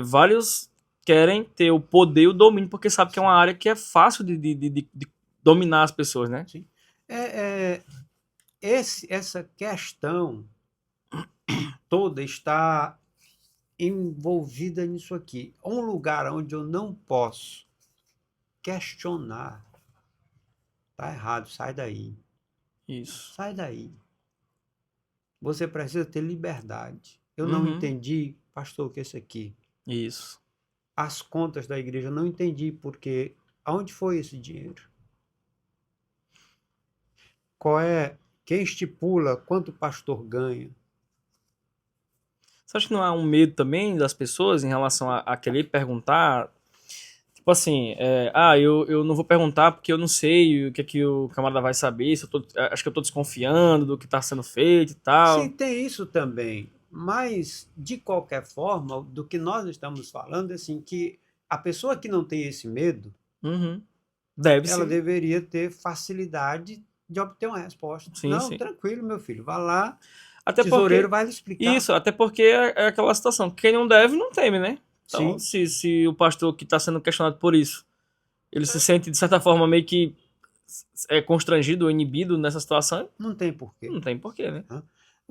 vários querem ter o poder e o domínio, porque sabe que é uma sim, área que é fácil de dominar as pessoas, né? sim. Essa questão toda está envolvida nisso aqui. Um lugar onde eu não posso questionar, tá errado, sai daí. Isso. Sai daí. Você precisa ter liberdade. Eu não Uhum. entendi, pastor, o que é isso aqui? Isso. As contas da igreja, eu não entendi porque aonde foi esse dinheiro? Qual é quem estipula quanto o pastor ganha? Você acha que não há um medo também das pessoas em relação a querer perguntar? Tipo assim, eu não vou perguntar porque eu não sei o que é que o camarada vai saber, se acho que eu tô desconfiando do que tá sendo feito e Sim, tal. tem isso também, mas de qualquer forma, do que nós estamos falando, assim, que a pessoa que não tem esse medo, Uhum. Deve ela sim. deveria ter facilidade de obter uma resposta. Sim, Não, sim. tranquilo, meu filho, vá lá, o Até tesoureiro porque. vai lhe explicar. Isso, até porque é aquela situação. Quem não deve, não teme, né? Então, Sim, se o pastor que está sendo questionado por isso, ele se sente, de certa forma, meio que constrangido ou inibido nessa situação, não tem porquê. não tem porquê, né? Né?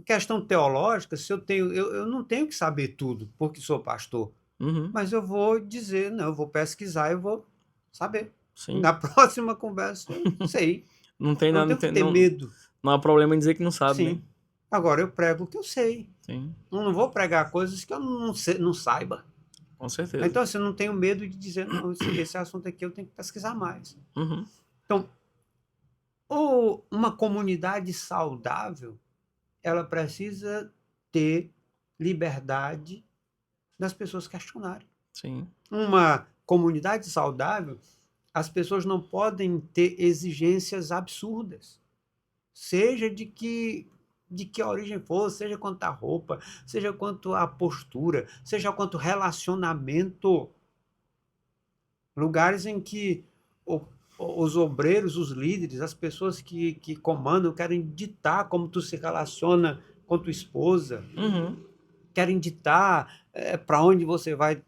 Questão teológica, se eu não tenho que saber tudo, porque sou pastor, Uhum, mas eu vou dizer, não, eu vou pesquisar e vou saber. sim. Na próxima conversa eu sei. Não tem Eu não nada, tenho que ter medo. não há problema em dizer que não sabe, né? Sim. Agora eu prego o que eu sei. Sim, Eu não vou pregar coisas que eu não saiba. com certeza. Então, assim, eu não tenho medo de dizer, não, esse assunto aqui eu tenho que pesquisar mais. Uhum, Então, ou uma comunidade saudável, ela precisa ter liberdade das pessoas questionarem. sim. Uma comunidade saudável, as pessoas não podem ter exigências absurdas, seja de que origem for, seja quanto à roupa, seja quanto à postura, seja quanto relacionamento. Lugares em que o os obreiros, os líderes, as pessoas que comandam querem ditar como tu se relaciona com tua esposa, Uhum. querem ditar, para onde você vai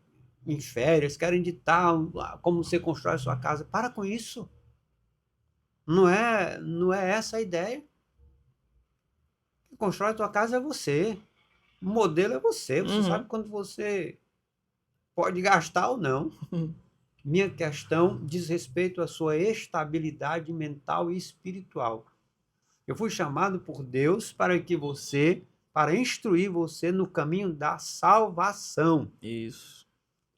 em férias, querem ditar como você constrói a sua casa. Para com isso. Não é essa a ideia. Quem constrói a tua casa é você. O modelo é você. Você sabe Uhum. quando você pode gastar ou não. Minha questão diz respeito à sua estabilidade mental e espiritual. Eu fui chamado por Deus para instruir você no caminho da salvação. Isso.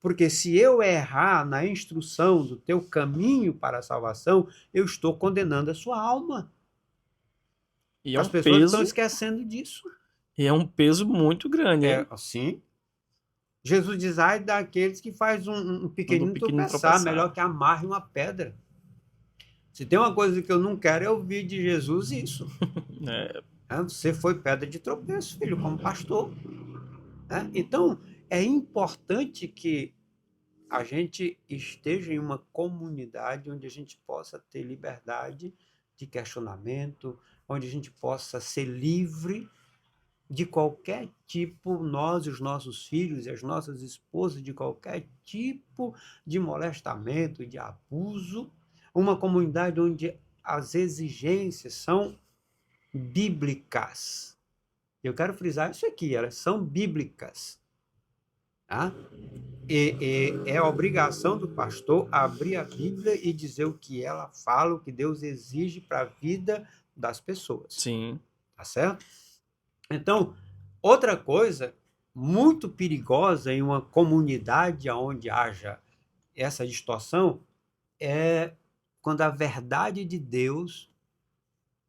Porque se eu errar na instrução do teu caminho para a salvação, eu estou condenando a sua alma. E é As um pessoas estão peso, esquecendo disso. e é um peso muito grande, É hein? assim. Jesus diz, ai daqueles que faz um Um do pequenino pequeno tropeçar, melhor tropeçar. que amarre uma pedra. Se tem uma coisa que eu não quero é ouvir de Jesus isso. É, Você foi pedra de tropeço, filho, como pastor. Então, é importante que a gente esteja em uma comunidade onde a gente possa ter liberdade de questionamento, onde a gente possa ser livre de qualquer tipo, nós e os nossos filhos e as nossas esposas, de qualquer tipo de molestamento, de abuso. Uma comunidade onde as exigências são bíblicas. Eu quero frisar isso aqui, elas são bíblicas. Tá? E é a obrigação do pastor abrir a Bíblia e dizer o que ela fala, o que Deus exige para a vida das pessoas. sim. Tá certo? Então, outra coisa muito perigosa em uma comunidade onde haja essa distorção é quando a verdade de Deus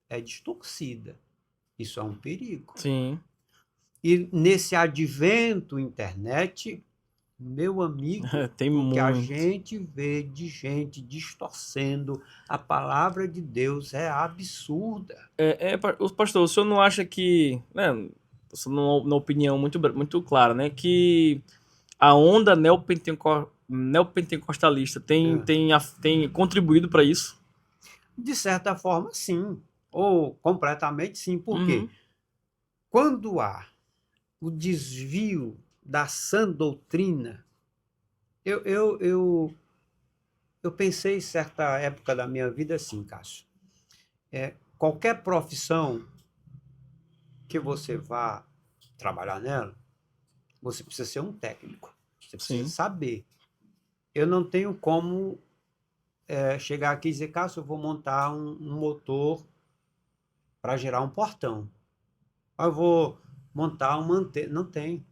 é distorcida. Isso é um perigo. Sim. E nesse advento internet, meu amigo, Tem o que a muito. gente vê de gente distorcendo a palavra de Deus é absurda. O pastor, o senhor não acha que, né, na opinião muito clara, né, que a onda neopentecostalista tem contribuído para isso? De certa forma, sim. Ou completamente sim. Por quê? Uhum. Quando há o desvio da sã doutrina, eu pensei em certa época da minha vida assim, Cássio. Qualquer profissão que você vá trabalhar nela, você precisa ser um técnico. Você precisa Sim. saber. Eu não tenho como chegar aqui e dizer, Cássio, eu vou montar um motor para gerar um portão. Eu vou montar uma antena. Não tem.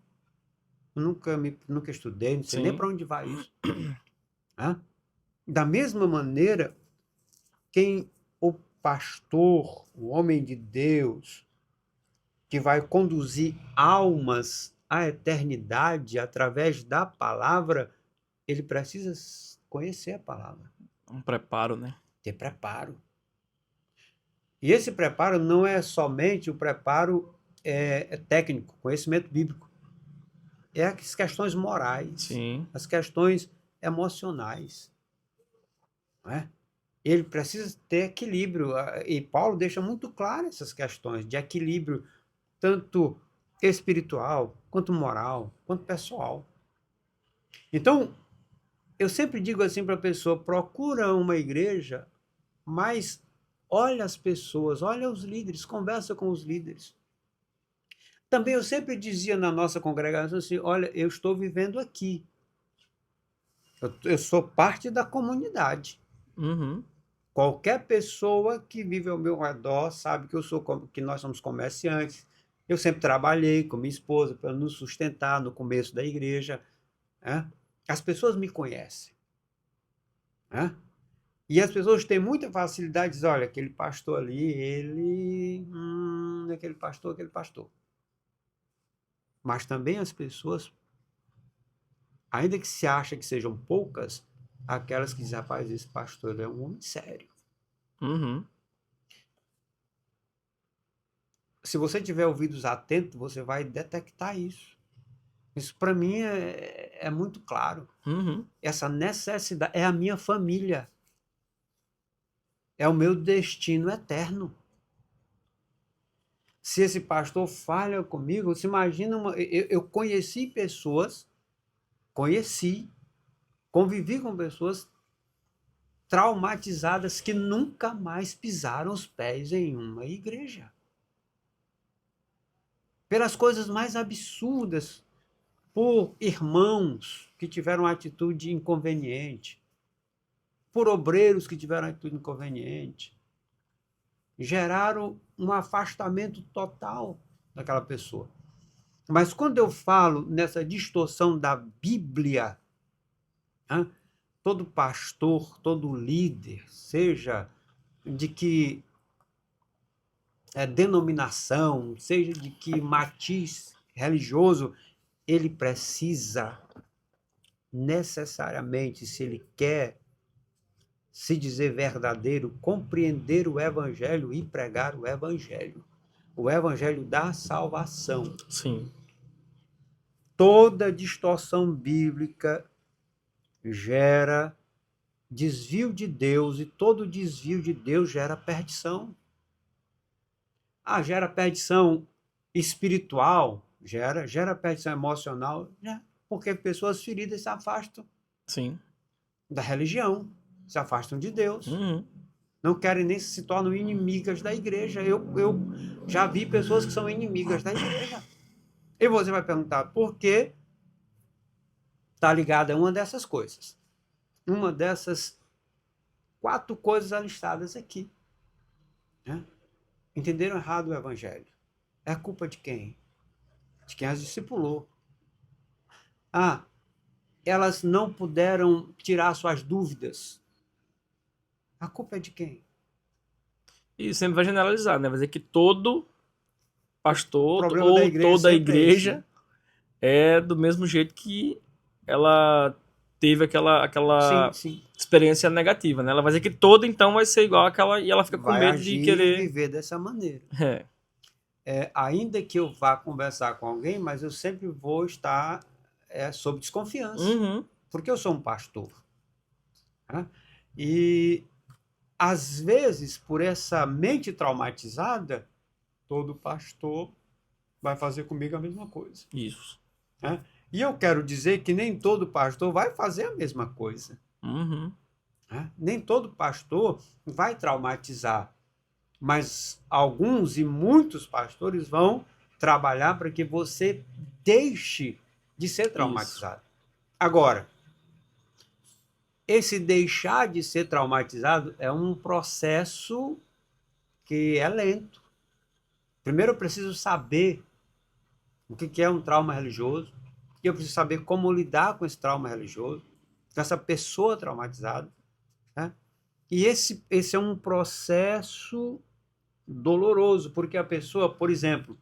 Nunca estudei, não sei nem Sim. para onde vai isso. Né? Da mesma maneira, quem o pastor, o homem de Deus, que vai conduzir almas à eternidade através da palavra, ele precisa conhecer a palavra, Um preparo, né? ter preparo. E esse preparo não é somente o preparo técnico, conhecimento bíblico. É as questões morais, Sim. as questões emocionais. Não é? Ele precisa ter equilíbrio. E Paulo deixa muito claro essas questões de equilíbrio, tanto espiritual, quanto moral, quanto pessoal. Então, eu sempre digo assim para a pessoa: procura uma igreja, mas olha as pessoas, olha os líderes, conversa com os líderes. Também eu sempre dizia na nossa congregação assim: olha, eu estou vivendo aqui. Eu sou parte da comunidade. Uhum. Qualquer pessoa que vive ao meu redor sabe que que nós somos comerciantes. Eu sempre trabalhei com minha esposa para nos sustentar no começo da igreja. Né? As pessoas me conhecem. Né? E as pessoas têm muita facilidade de dizer: olha, aquele pastor ali, ele. Aquele pastor, aquele pastor. Mas também as pessoas, ainda que se acha que sejam poucas, aquelas que dizem: rapaz, esse pastor é um homem sério. Uhum. Se você tiver ouvidos atentos, você vai detectar isso. Isso para mim é muito claro. Uhum. Essa necessidade é a minha família. É o meu destino eterno. Se esse pastor falha comigo, você imagina eu conheci pessoas, convivi com pessoas traumatizadas que nunca mais pisaram os pés em uma igreja. Pelas coisas mais absurdas, por irmãos que tiveram atitude inconveniente, por obreiros que tiveram atitude inconveniente, geraram um afastamento total daquela pessoa. Mas quando eu falo nessa distorção da Bíblia, né, todo pastor, todo líder, seja de que denominação, seja de que matiz religioso, ele precisa necessariamente, se ele quer se dizer verdadeiro, compreender o Evangelho e pregar o Evangelho. O Evangelho da salvação. Sim. Toda distorção bíblica gera desvio de Deus e todo desvio de Deus gera perdição. Gera perdição espiritual, gera perdição emocional, porque pessoas feridas se afastam Sim. da religião, se afastam de Deus. Uhum. Não querem nem se tornam inimigas da igreja. Eu já vi pessoas que são inimigas da igreja. E você vai perguntar por quê? Está ligada a uma dessas coisas. Uma dessas 4 coisas alistadas aqui. Né? Entenderam errado o evangelho. É culpa de quem? De quem as discipulou. Elas não puderam tirar suas dúvidas. A culpa é de quem? E sempre vai generalizar, né? Vai dizer que todo O pastor problema da ou igreja toda sempre é esse, igreja né? é do mesmo jeito que ela teve Sim, aquela sim. experiência negativa, né? Ela vai dizer que toda então vai ser igual àquela e ela fica com Vai medo de agir e querer. viver dessa maneira. É. Ainda que eu vá conversar com alguém, mas eu sempre vou estar sob desconfiança, Uhum. porque eu sou um pastor. Né? E, às vezes, por essa mente traumatizada, todo pastor vai fazer comigo a mesma coisa. Isso. Né? E eu quero dizer que nem todo pastor vai fazer a mesma coisa. Uhum. Né? Nem todo pastor vai traumatizar, mas alguns e muitos pastores vão trabalhar para que você deixe de ser Isso. traumatizado. Agora, esse deixar de ser traumatizado é um processo que é lento. Primeiro eu preciso saber o que é um trauma religioso, e eu preciso saber como lidar com esse trauma religioso, com essa pessoa traumatizada. Né? E esse é um processo doloroso, porque a pessoa, por exemplo,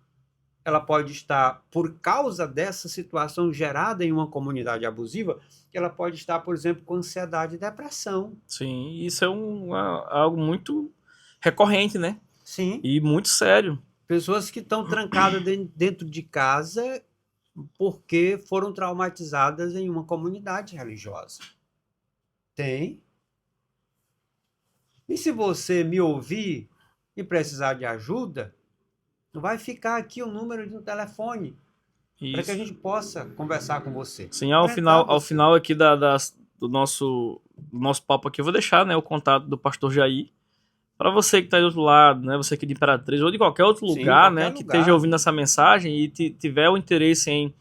ela pode estar, por causa dessa situação gerada em uma comunidade abusiva, ela pode estar, por exemplo, com ansiedade e depressão. Sim, isso é algo muito recorrente, né? Sim. E muito sério. Pessoas que estão trancadas dentro de casa porque foram traumatizadas em uma comunidade religiosa. Tem. E se você me ouvir e precisar de ajuda, vai ficar aqui o número de um telefone para que a Isso. gente possa conversar com você, Sim, orientar ao você. final aqui do nosso papo aqui, eu vou deixar, né, o contato do pastor Jair. Para você que está aí do outro lado, né, você aqui de Imperatriz ou de qualquer outro Sim, em lugar, qualquer né, que esteja lugar. ouvindo essa mensagem e tiver o interesse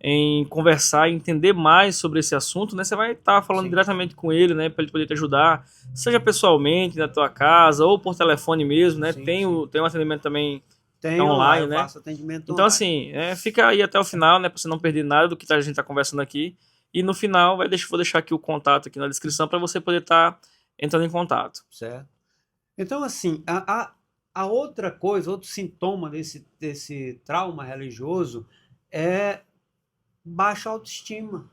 em conversar e entender mais sobre esse assunto, né, você vai estar falando Sim, diretamente com ele, né, para ele poder te ajudar, seja pessoalmente na tua casa ou por telefone mesmo, né, sim, sim. tem um atendimento também Tenho lá, online, eu né. faço atendimento Então, online. assim, fica aí até o final, né, para você não perder nada do que a gente está conversando aqui. E no final, vou deixar aqui o contato aqui na descrição para você poder estar entrando em contato. Certo? Então, assim, a outra coisa, outro sintoma desse trauma religioso é baixa autoestima.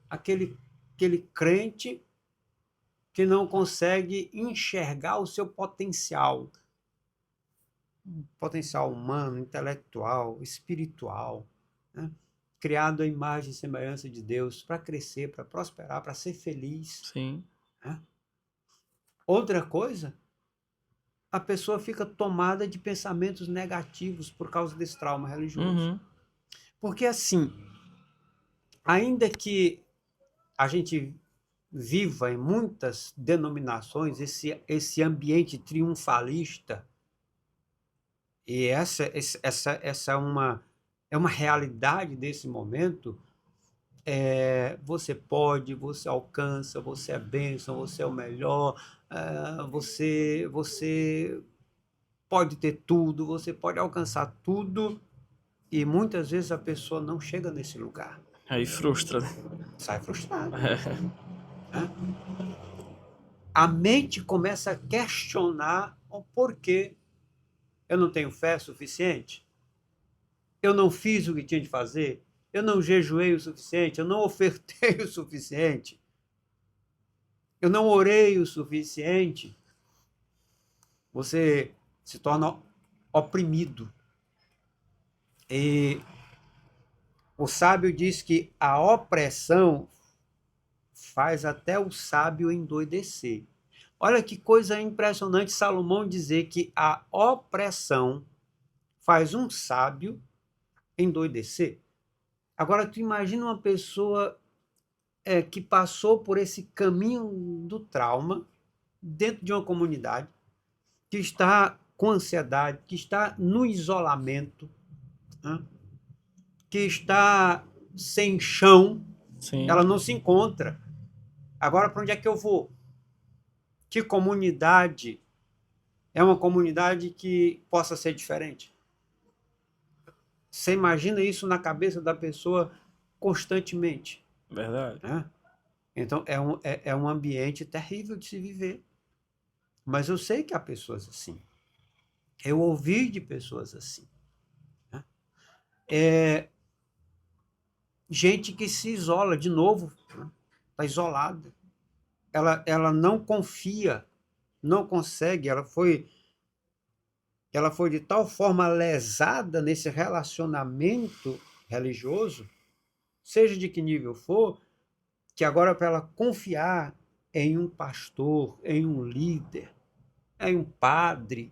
Aquele, aquele crente que não consegue enxergar o seu potencial humano, intelectual, espiritual, né? Criado à imagem e semelhança de Deus para crescer, para prosperar, para ser feliz. Sim. Né? Outra coisa, a pessoa fica tomada de pensamentos negativos por causa desse trauma religioso. Uhum. Porque assim, ainda que a gente viva em muitas denominações esse ambiente triunfalista, e essa é uma realidade desse momento, você pode, você alcança, você é bênção, você é o melhor, você pode ter tudo, você pode alcançar tudo, e muitas vezes a pessoa não chega nesse lugar, Aí frustra, né? sai frustrada. Né? A mente começa a questionar o porquê eu não tenho fé suficiente, eu não fiz o que tinha de fazer, eu não jejuei o suficiente, eu não ofertei o suficiente, eu não orei o suficiente. Você se torna oprimido. E o sábio diz que a opressão faz até o sábio endoidecer. Olha que coisa impressionante Salomão dizer que a opressão faz um sábio endoidecer. Agora, tu imagina uma pessoa que passou por esse caminho do trauma dentro de uma comunidade, que está com ansiedade, que está no isolamento, né? Que está sem chão, Sim, ela não se encontra. Agora, para onde é que eu vou? Que comunidade é uma comunidade que possa ser diferente? Você imagina isso na cabeça da pessoa constantemente. verdade. Né? Então, é um ambiente terrível de se viver. Mas eu sei que há pessoas assim. Eu ouvi de pessoas assim. Né? É gente que se isola, de novo, né? Está isolada. Ela não confia, não consegue, ela foi de tal forma lesada nesse relacionamento religioso, seja de que nível for, que agora para ela confiar em um pastor, em um líder, em um padre,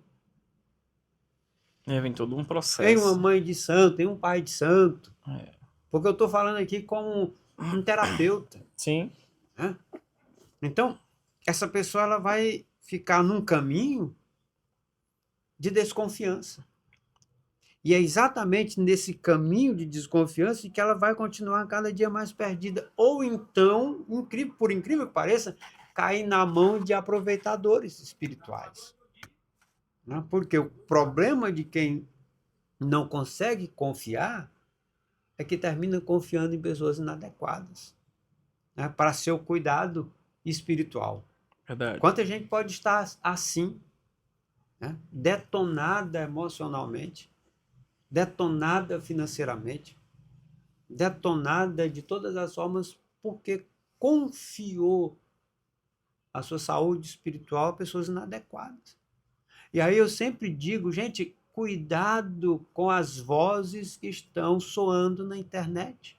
Vem todo um em uma processo. mãe de santo, em um pai de santo, É. porque eu estou falando aqui como um terapeuta. Sim, Né? Então, essa pessoa ela vai ficar num caminho de desconfiança. E é exatamente nesse caminho de desconfiança que ela vai continuar cada dia mais perdida. Ou então, por incrível que pareça, cair na mão de aproveitadores espirituais. Né? Porque o problema de quem não consegue confiar é que termina confiando em pessoas inadequadas, né? Para seu cuidado espiritual. verdade. Quanta gente pode estar assim, né? Detonada emocionalmente, detonada financeiramente, detonada de todas as formas, porque confiou a sua saúde espiritual a pessoas inadequadas. E aí eu sempre digo, gente, cuidado com as vozes que estão soando na internet.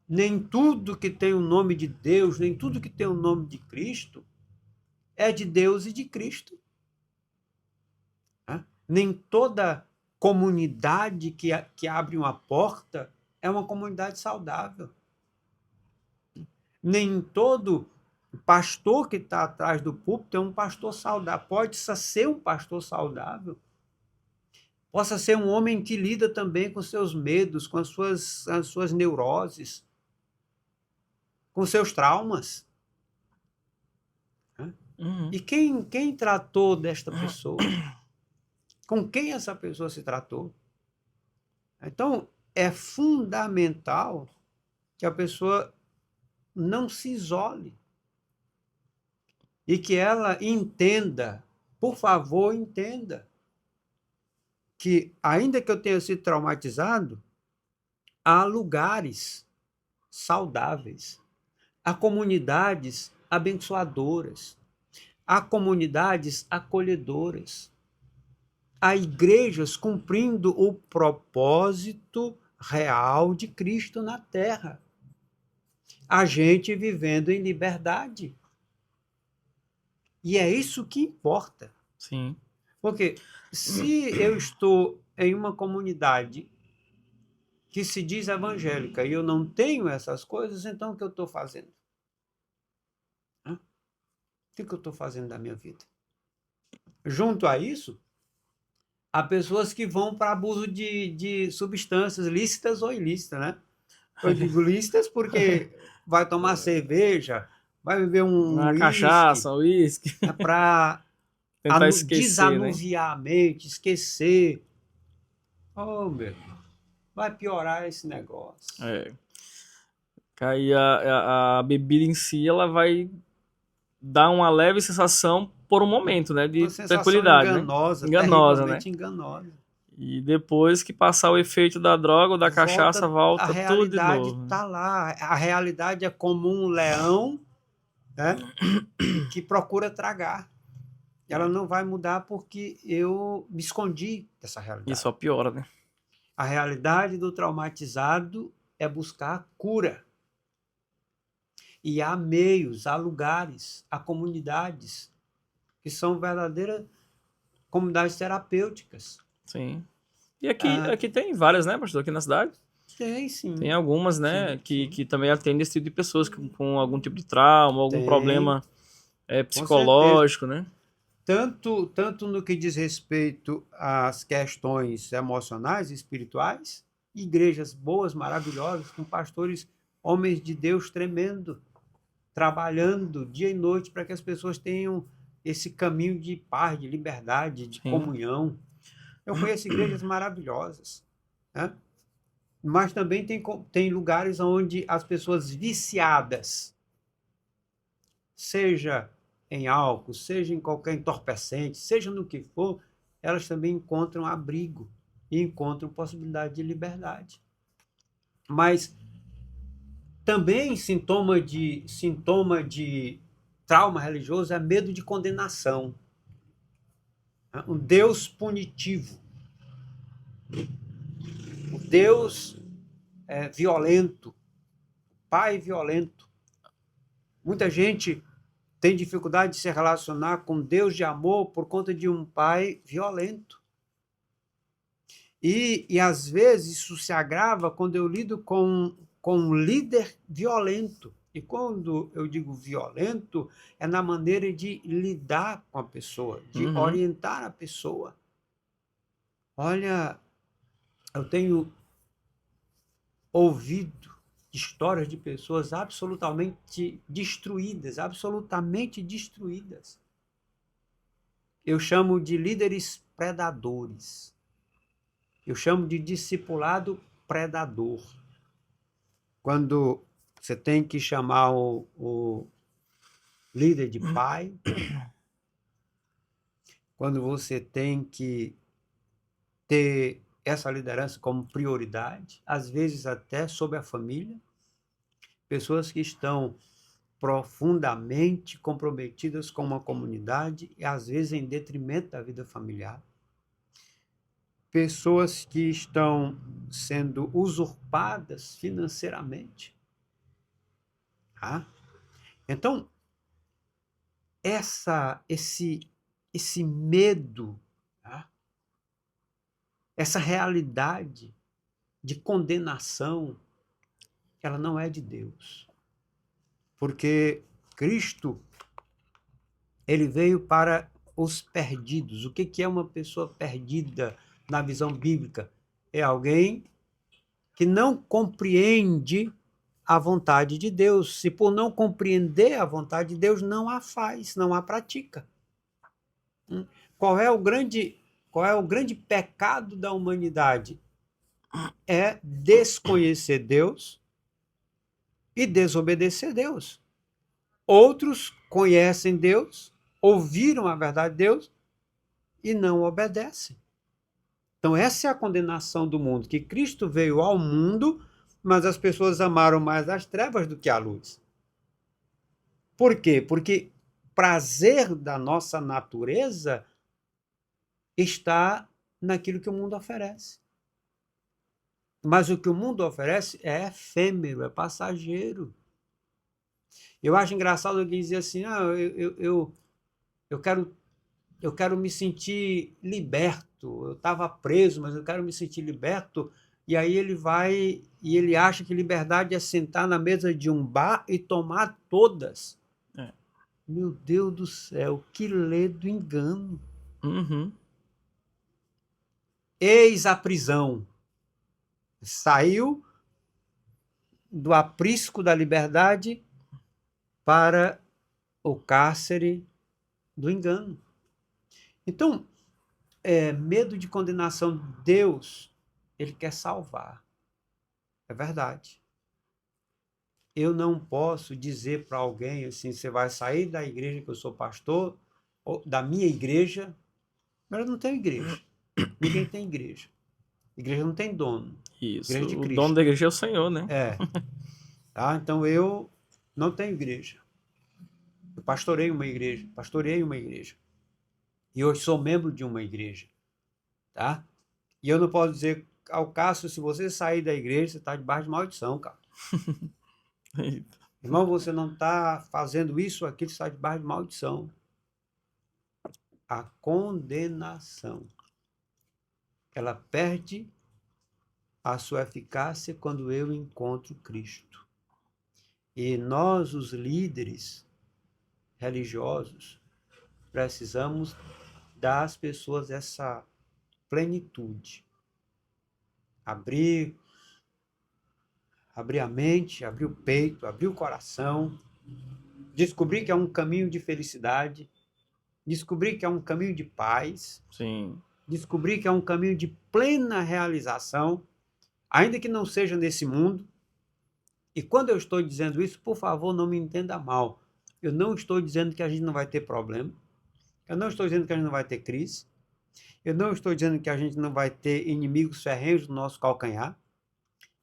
Nem tudo que tem o nome de Deus, nem tudo que tem o nome de Cristo é de Deus e de Cristo. Né? Nem toda comunidade que abre uma porta é uma comunidade saudável. Nem todo pastor que está atrás do púlpito é um pastor saudável. Pode ser um pastor saudável. Possa ser um homem que lida também com seus medos, com as suas neuroses, com seus traumas. E quem tratou desta pessoa? Com quem essa pessoa se tratou? Então, é fundamental que a pessoa não se isole e que ela entenda, por favor, entenda, que ainda que eu tenha sido traumatizado, há lugares saudáveis, há comunidades abençoadoras, há comunidades acolhedoras, há igrejas cumprindo o propósito real de Cristo na Terra. A gente vivendo em liberdade. E é isso que importa. Sim. Porque se eu estou em uma comunidade que se diz evangélica e eu não tenho essas coisas, então o que eu estou fazendo? O que eu estou fazendo da minha vida? Junto a isso, há pessoas que vão para abuso de substâncias lícitas ou ilícitas, né? Eu digo lícitas porque vai tomar cerveja, vai beber um Uma uísque, cachaça, um uísque. para Tentar esquecer, né? desanuviar a mente, esquecer. Oh, meu, vai piorar esse negócio. É. Aí a bebida em si, ela vai dar uma leve sensação por um momento, né? De Uma sensação tranquilidade, né? enganosa, Enganosa, né? terrivelmente enganosa. E depois que passar o efeito da droga ou da cachaça, A volta tudo de realidade novo. está lá. A realidade é como um leão, né, que procura tragar. Ela não vai mudar porque eu me escondi dessa E realidade. só piora, né? A realidade do traumatizado é buscar cura. E há meios, há lugares, há comunidades que são verdadeiras comunidades terapêuticas. Sim. E aqui tem várias, né, pastor? Aqui na cidade. Tem, sim. Tem algumas, né, Sim, que também atendem esse tipo de pessoas com algum tipo de trauma, algum tem, problema com certeza. psicológico, né? Tanto no que diz respeito às questões emocionais e espirituais, igrejas boas, maravilhosas, com pastores, homens de Deus tremendo, trabalhando dia e noite para que as pessoas tenham esse caminho de paz, de liberdade, de Sim. comunhão. Eu conheço igrejas maravilhosas, né? Mas também tem lugares onde as pessoas viciadas, seja em álcool, seja em qualquer entorpecente, seja no que for, elas também encontram abrigo e encontram possibilidade de liberdade. Mas também sintoma de trauma religioso é medo de condenação. Um Deus punitivo. O Deus violento. Pai violento. Muita gente tem dificuldade de se relacionar com Deus de amor por conta de um pai violento. E às vezes isso se agrava quando eu lido com um líder violento. E quando eu digo violento, é na maneira de lidar com a pessoa, de orientar a pessoa. Olha, eu tenho ouvido histórias de pessoas absolutamente destruídas, absolutamente destruídas. Eu chamo de líderes predadores. Eu chamo de discipulado predador. Quando você tem que chamar o líder de pai, quando você tem que ter essa liderança como prioridade, às vezes até sobre a família, pessoas que estão profundamente comprometidas com uma comunidade e às vezes em detrimento da vida familiar. Pessoas que estão sendo usurpadas financeiramente. Tá? Então, esse medo, tá? Essa realidade de condenação, ela não é de Deus. Porque Cristo, ele veio para os perdidos. O que é uma pessoa perdida na visão bíblica? É alguém que não compreende a vontade de Deus. Se por não compreender a vontade de Deus, não a faz, não a pratica. Qual é o grande pecado da humanidade? É desconhecer Deus e desobedecer a Deus. Outros conhecem Deus, ouviram a verdade de Deus e não obedecem. Então, essa é a condenação do mundo, que Cristo veio ao mundo, mas as pessoas amaram mais as trevas do que a luz. Por quê? Porque prazer da nossa natureza está naquilo que o mundo oferece. Mas o que o mundo oferece é efêmero, é passageiro. Eu acho engraçado alguém dizer assim, eu quero me sentir liberto. Eu estava preso, mas eu quero me sentir liberto. E aí ele vai e ele acha que liberdade é sentar na mesa de um bar e tomar todas. É. Meu Deus do céu, que ledo engano. Uhum. Eis a prisão. Saiu do aprisco da liberdade para o cárcere do engano. Então, medo de condenação, Deus, ele quer salvar. É verdade. Eu não posso dizer para alguém assim, você vai sair da igreja que eu sou pastor, ou da minha igreja, mas eu não tenho igreja. Ninguém tem igreja. Igreja não tem dono. Isso. Igreja de O dono Cristo. da igreja é o Senhor, né? Tá? Então eu não tenho igreja. Eu pastorei uma igreja. E hoje sou membro de uma igreja. Tá? E eu não posso dizer ao Cássio, se você sair da igreja, você está debaixo de maldição, cara. Irmão, você não está fazendo isso aqui, você está debaixo de maldição. A condenação, ela perde a sua eficácia quando eu encontro Cristo. E nós, os líderes religiosos, precisamos dar às pessoas essa plenitude. Abrir a mente, abrir o peito, abrir o coração, descobrir que é um caminho de felicidade, descobrir que é um caminho de paz, Sim. descobrir que é um caminho de plena realização, ainda que não seja nesse mundo. E quando eu estou dizendo isso, por favor, não me entenda mal. Eu não estou dizendo que a gente não vai ter problema. Eu não estou dizendo que a gente não vai ter crise. Eu não estou dizendo que a gente não vai ter inimigos ferrenhos no nosso calcanhar.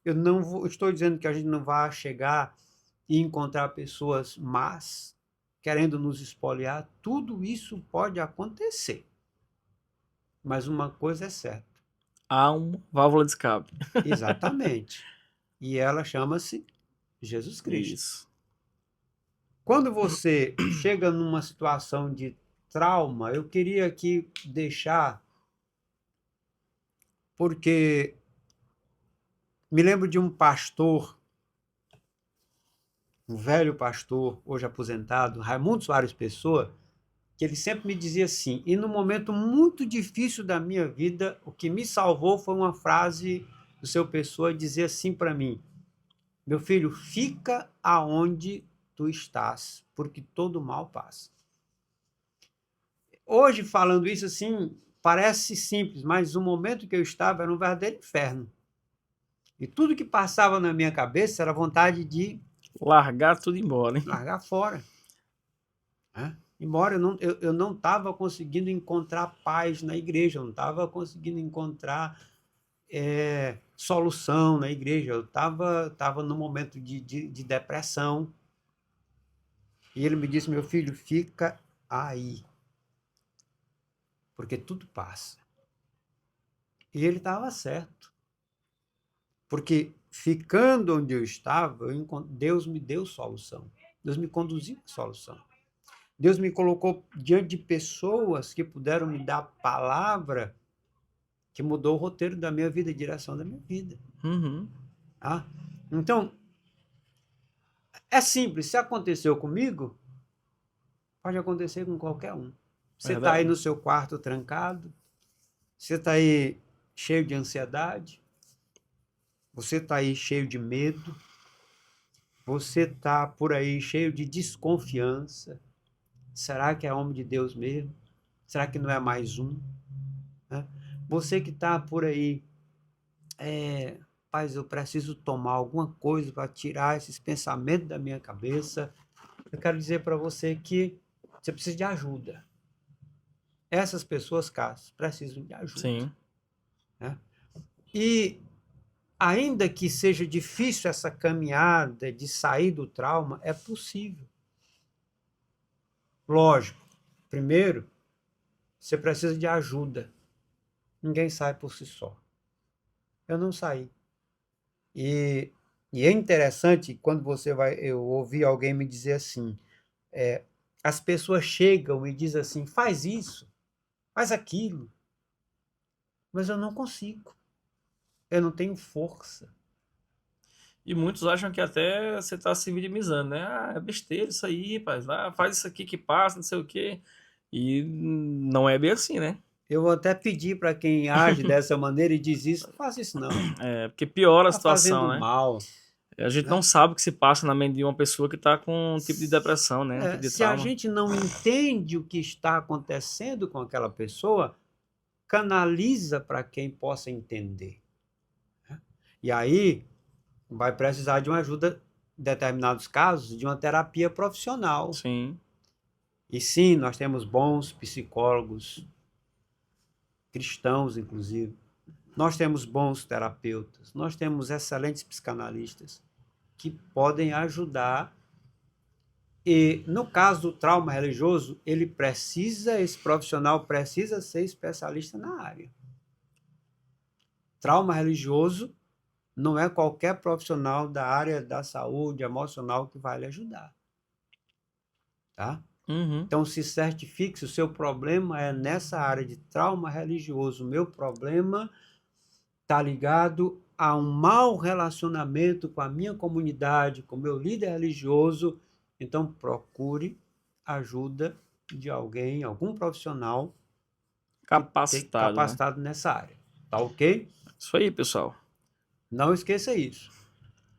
Eu não estou dizendo que a gente não vai chegar e encontrar pessoas más querendo nos espoliar. Tudo isso pode acontecer. Mas uma coisa é certa. Há uma válvula de escape. Exatamente. E ela chama-se Jesus Cristo. Isso. Quando você chega numa situação de trauma, eu queria aqui deixar, porque me lembro de um pastor, um velho pastor, hoje aposentado, Raimundo Soares Pessoa, que ele sempre me dizia assim, e num momento muito difícil da minha vida, o que me salvou foi uma frase do seu Pessoa dizer assim para mim, meu filho, fica aonde tu estás, porque todo mal passa. Hoje, falando isso assim, parece simples, mas o momento que eu estava era um verdadeiro inferno. E tudo que passava na minha cabeça era vontade de Largar tudo e ir embora, hein? largar fora. Embora eu não estava conseguindo encontrar paz na igreja, eu não estava conseguindo encontrar solução na igreja, eu estava num momento de depressão. E ele me disse, meu filho, fica aí, porque tudo passa. E ele estava certo. Porque ficando onde eu estava, Deus me deu solução. Deus me conduziu à solução. Deus me colocou diante de pessoas que puderam me dar palavra que mudou o roteiro da minha vida, a direção da minha vida. Uhum. Tá? Então, é simples. Se aconteceu comigo, pode acontecer com qualquer um. Você está aí Verdade. no seu quarto trancado, você está aí cheio de ansiedade, você está aí cheio de medo, você está por aí cheio de desconfiança. Será que é homem de Deus mesmo? Será que não é mais um? Né? Você que está por aí, Paz, eu preciso tomar alguma coisa para tirar esses pensamentos da minha cabeça. Eu quero dizer para você que você precisa de ajuda. Essas pessoas, Cássio, precisam de ajuda. Sim. Né? E ainda que seja difícil essa caminhada de sair do trauma, é possível. Lógico, primeiro, você precisa de ajuda. Ninguém sai por si só. Eu não saí. E é interessante quando eu ouvi alguém me dizer assim, as pessoas chegam e dizem assim, faz isso, faz aquilo, mas eu não consigo, eu não tenho força. E muitos acham que até você tá se vitimizando, né? Ah, é besteira isso aí, rapaz. Ah, faz isso aqui que passa, não sei o quê. E não é bem assim, né? Eu vou até pedir para quem age dessa maneira e diz isso, não faça isso não, É, porque piora a está fazendo situação, né? mal. A gente não Né? sabe o que se passa na mente de uma pessoa que tá com um tipo de depressão, né? Um tipo de Se a trauma. gente não entende o que está acontecendo com aquela pessoa, canaliza para quem possa entender. Né? E aí vai precisar de uma ajuda, em determinados casos, de uma terapia profissional. Sim. E sim, nós temos bons psicólogos, cristãos inclusive. Nós temos bons terapeutas, nós temos excelentes psicanalistas que podem ajudar. E no caso do trauma religioso, esse profissional precisa ser especialista na área. Trauma religioso não é qualquer profissional da área da saúde emocional que vai lhe ajudar. Tá? Uhum. Então, se certifique se o seu problema é nessa área de trauma religioso. O meu problema está ligado a um mau relacionamento com a minha comunidade, com o meu líder religioso. Então, procure ajuda de alguém, algum profissional que esteja Capacitado, né? capacitado nessa área. Tá ok? Isso aí, pessoal. Não esqueça isso.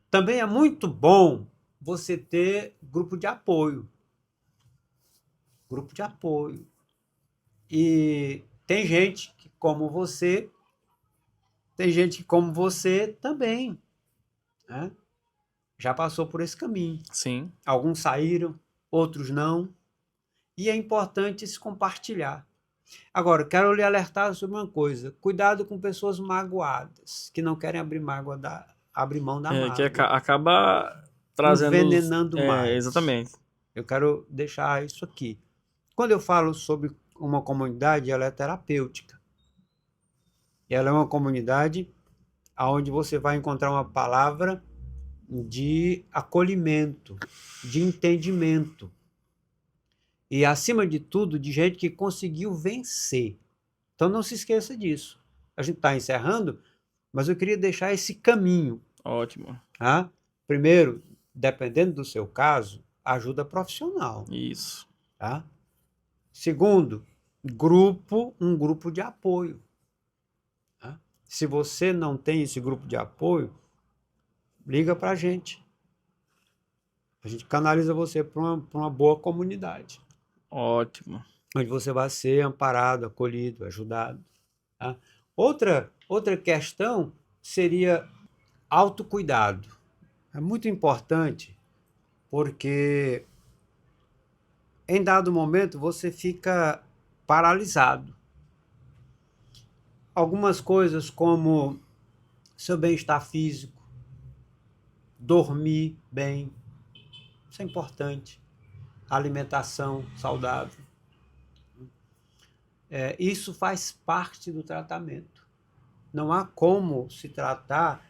Também é muito bom você ter grupo de apoio. Grupo de apoio. E tem gente que, como você, também, né? Já passou por esse caminho. Sim. Alguns saíram, outros não. E é importante se compartilhar. Agora, quero lhe alertar sobre uma coisa. Cuidado com pessoas magoadas, que não querem abrir mão da É, que mágoa, acaba trazendo. envenenando mais. Exatamente. Eu quero deixar isso aqui. Quando eu falo sobre uma comunidade, ela é terapêutica. E ela é uma comunidade onde você vai encontrar uma palavra de acolhimento, de entendimento. E, acima de tudo, de gente que conseguiu vencer. Então, não se esqueça disso. A gente está encerrando, mas eu queria deixar esse caminho. Ótimo. Tá? Primeiro, dependendo do seu caso, ajuda profissional. Isso. Tá? Segundo, um grupo de apoio. Tá? Se você não tem esse grupo de apoio, liga para a gente. A gente canaliza você para uma boa comunidade. Ótimo. Onde você vai ser amparado, acolhido, ajudado. Tá? Outra questão seria autocuidado. É muito importante porque em dado momento você fica paralisado. Algumas coisas como seu bem-estar físico, dormir bem, isso é importante. Alimentação saudável. Isso faz parte do tratamento. Não há como se tratar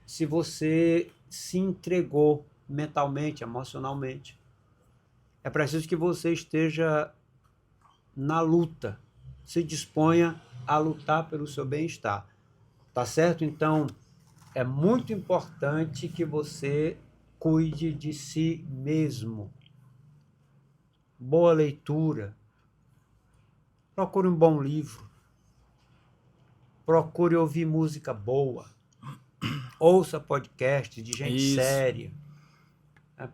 se você se entregou mentalmente, emocionalmente. é preciso que você esteja na luta, se disponha a lutar pelo seu bem-estar. Tá certo? Então, é muito importante que você cuide de si mesmo. Boa leitura. Procure um bom livro. Procure ouvir música boa. Ouça podcast de gente Isso. séria.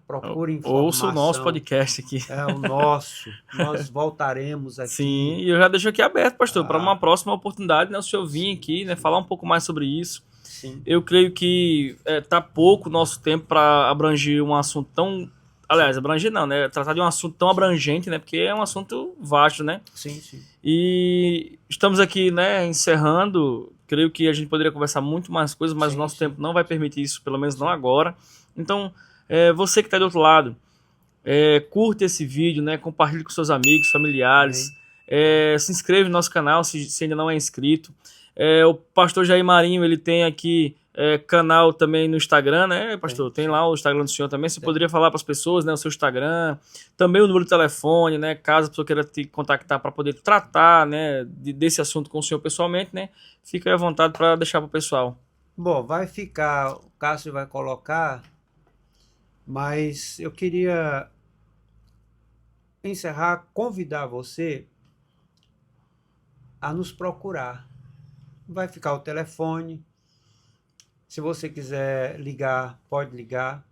Procure Ouça o nosso informação. podcast aqui. É o nosso. Nós voltaremos aqui. Sim, e eu já deixo aqui aberto, pastor, para uma próxima oportunidade, né? O senhor vir aqui, né? Falar um pouco mais sobre isso. Sim. Eu creio que tá pouco o nosso tempo para abranger um assunto tão... Aliás, abranger não, né? Tratar de um assunto tão abrangente, né? Porque é um assunto vasto, né? Sim, sim. E estamos aqui, né? Encerrando. Creio que a gente poderia conversar muito mais coisas, mas Sim, o nosso sim. tempo não vai permitir isso, pelo menos não agora. Então, você que está do outro lado, curta esse vídeo, né? Compartilhe com seus amigos, familiares. Se inscreve no nosso canal se ainda não é inscrito. O pastor Jair Marinho, ele tem aqui canal também no Instagram, né, pastor? Tem lá o Instagram do senhor também. Você poderia falar para as pessoas, né, o seu Instagram, também o número de telefone, né, caso a pessoa queira te contactar para poder tratar, né, desse assunto com o senhor pessoalmente, né? Fica aí à vontade para deixar para o pessoal. Bom, vai ficar, o Cássio vai colocar, mas eu queria encerrar, convidar você a nos procurar. Vai ficar o telefone. Se você quiser ligar, pode ligar.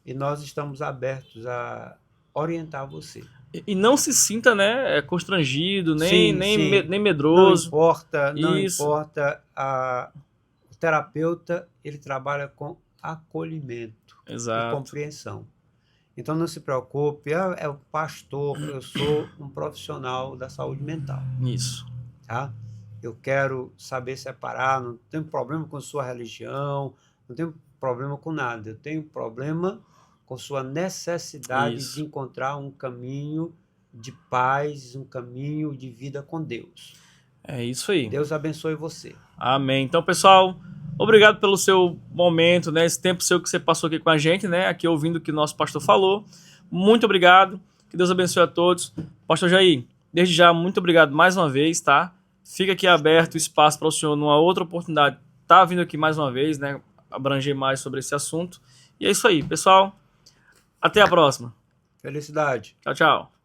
E nós estamos abertos a orientar você. E não se sinta, né, constrangido, Sim, nem sim. medroso. Não Isso. importa. O terapeuta, ele trabalha com acolhimento e Exato. compreensão. Então não se preocupe, é o pastor, eu sou um profissional da saúde mental. Isso. Tá? Eu quero saber separar, não tenho problema com sua religião, não tenho problema com nada. Eu tenho problema com sua necessidade Isso. de encontrar um caminho de paz, um caminho de vida com Deus. É isso aí. Deus abençoe você. Amém. Então, pessoal, obrigado pelo seu momento, né? Esse tempo seu que você passou aqui com a gente, né? Aqui ouvindo o que o nosso pastor falou. Muito obrigado. Que Deus abençoe a todos. Pastor Jair, desde já, muito obrigado mais uma vez, tá? Fica aqui aberto o espaço para o senhor, numa outra oportunidade, tá vindo aqui mais uma vez, né? Abranger mais sobre esse assunto. E é isso aí, pessoal. Até a próxima. Felicidade. Tchau, tchau.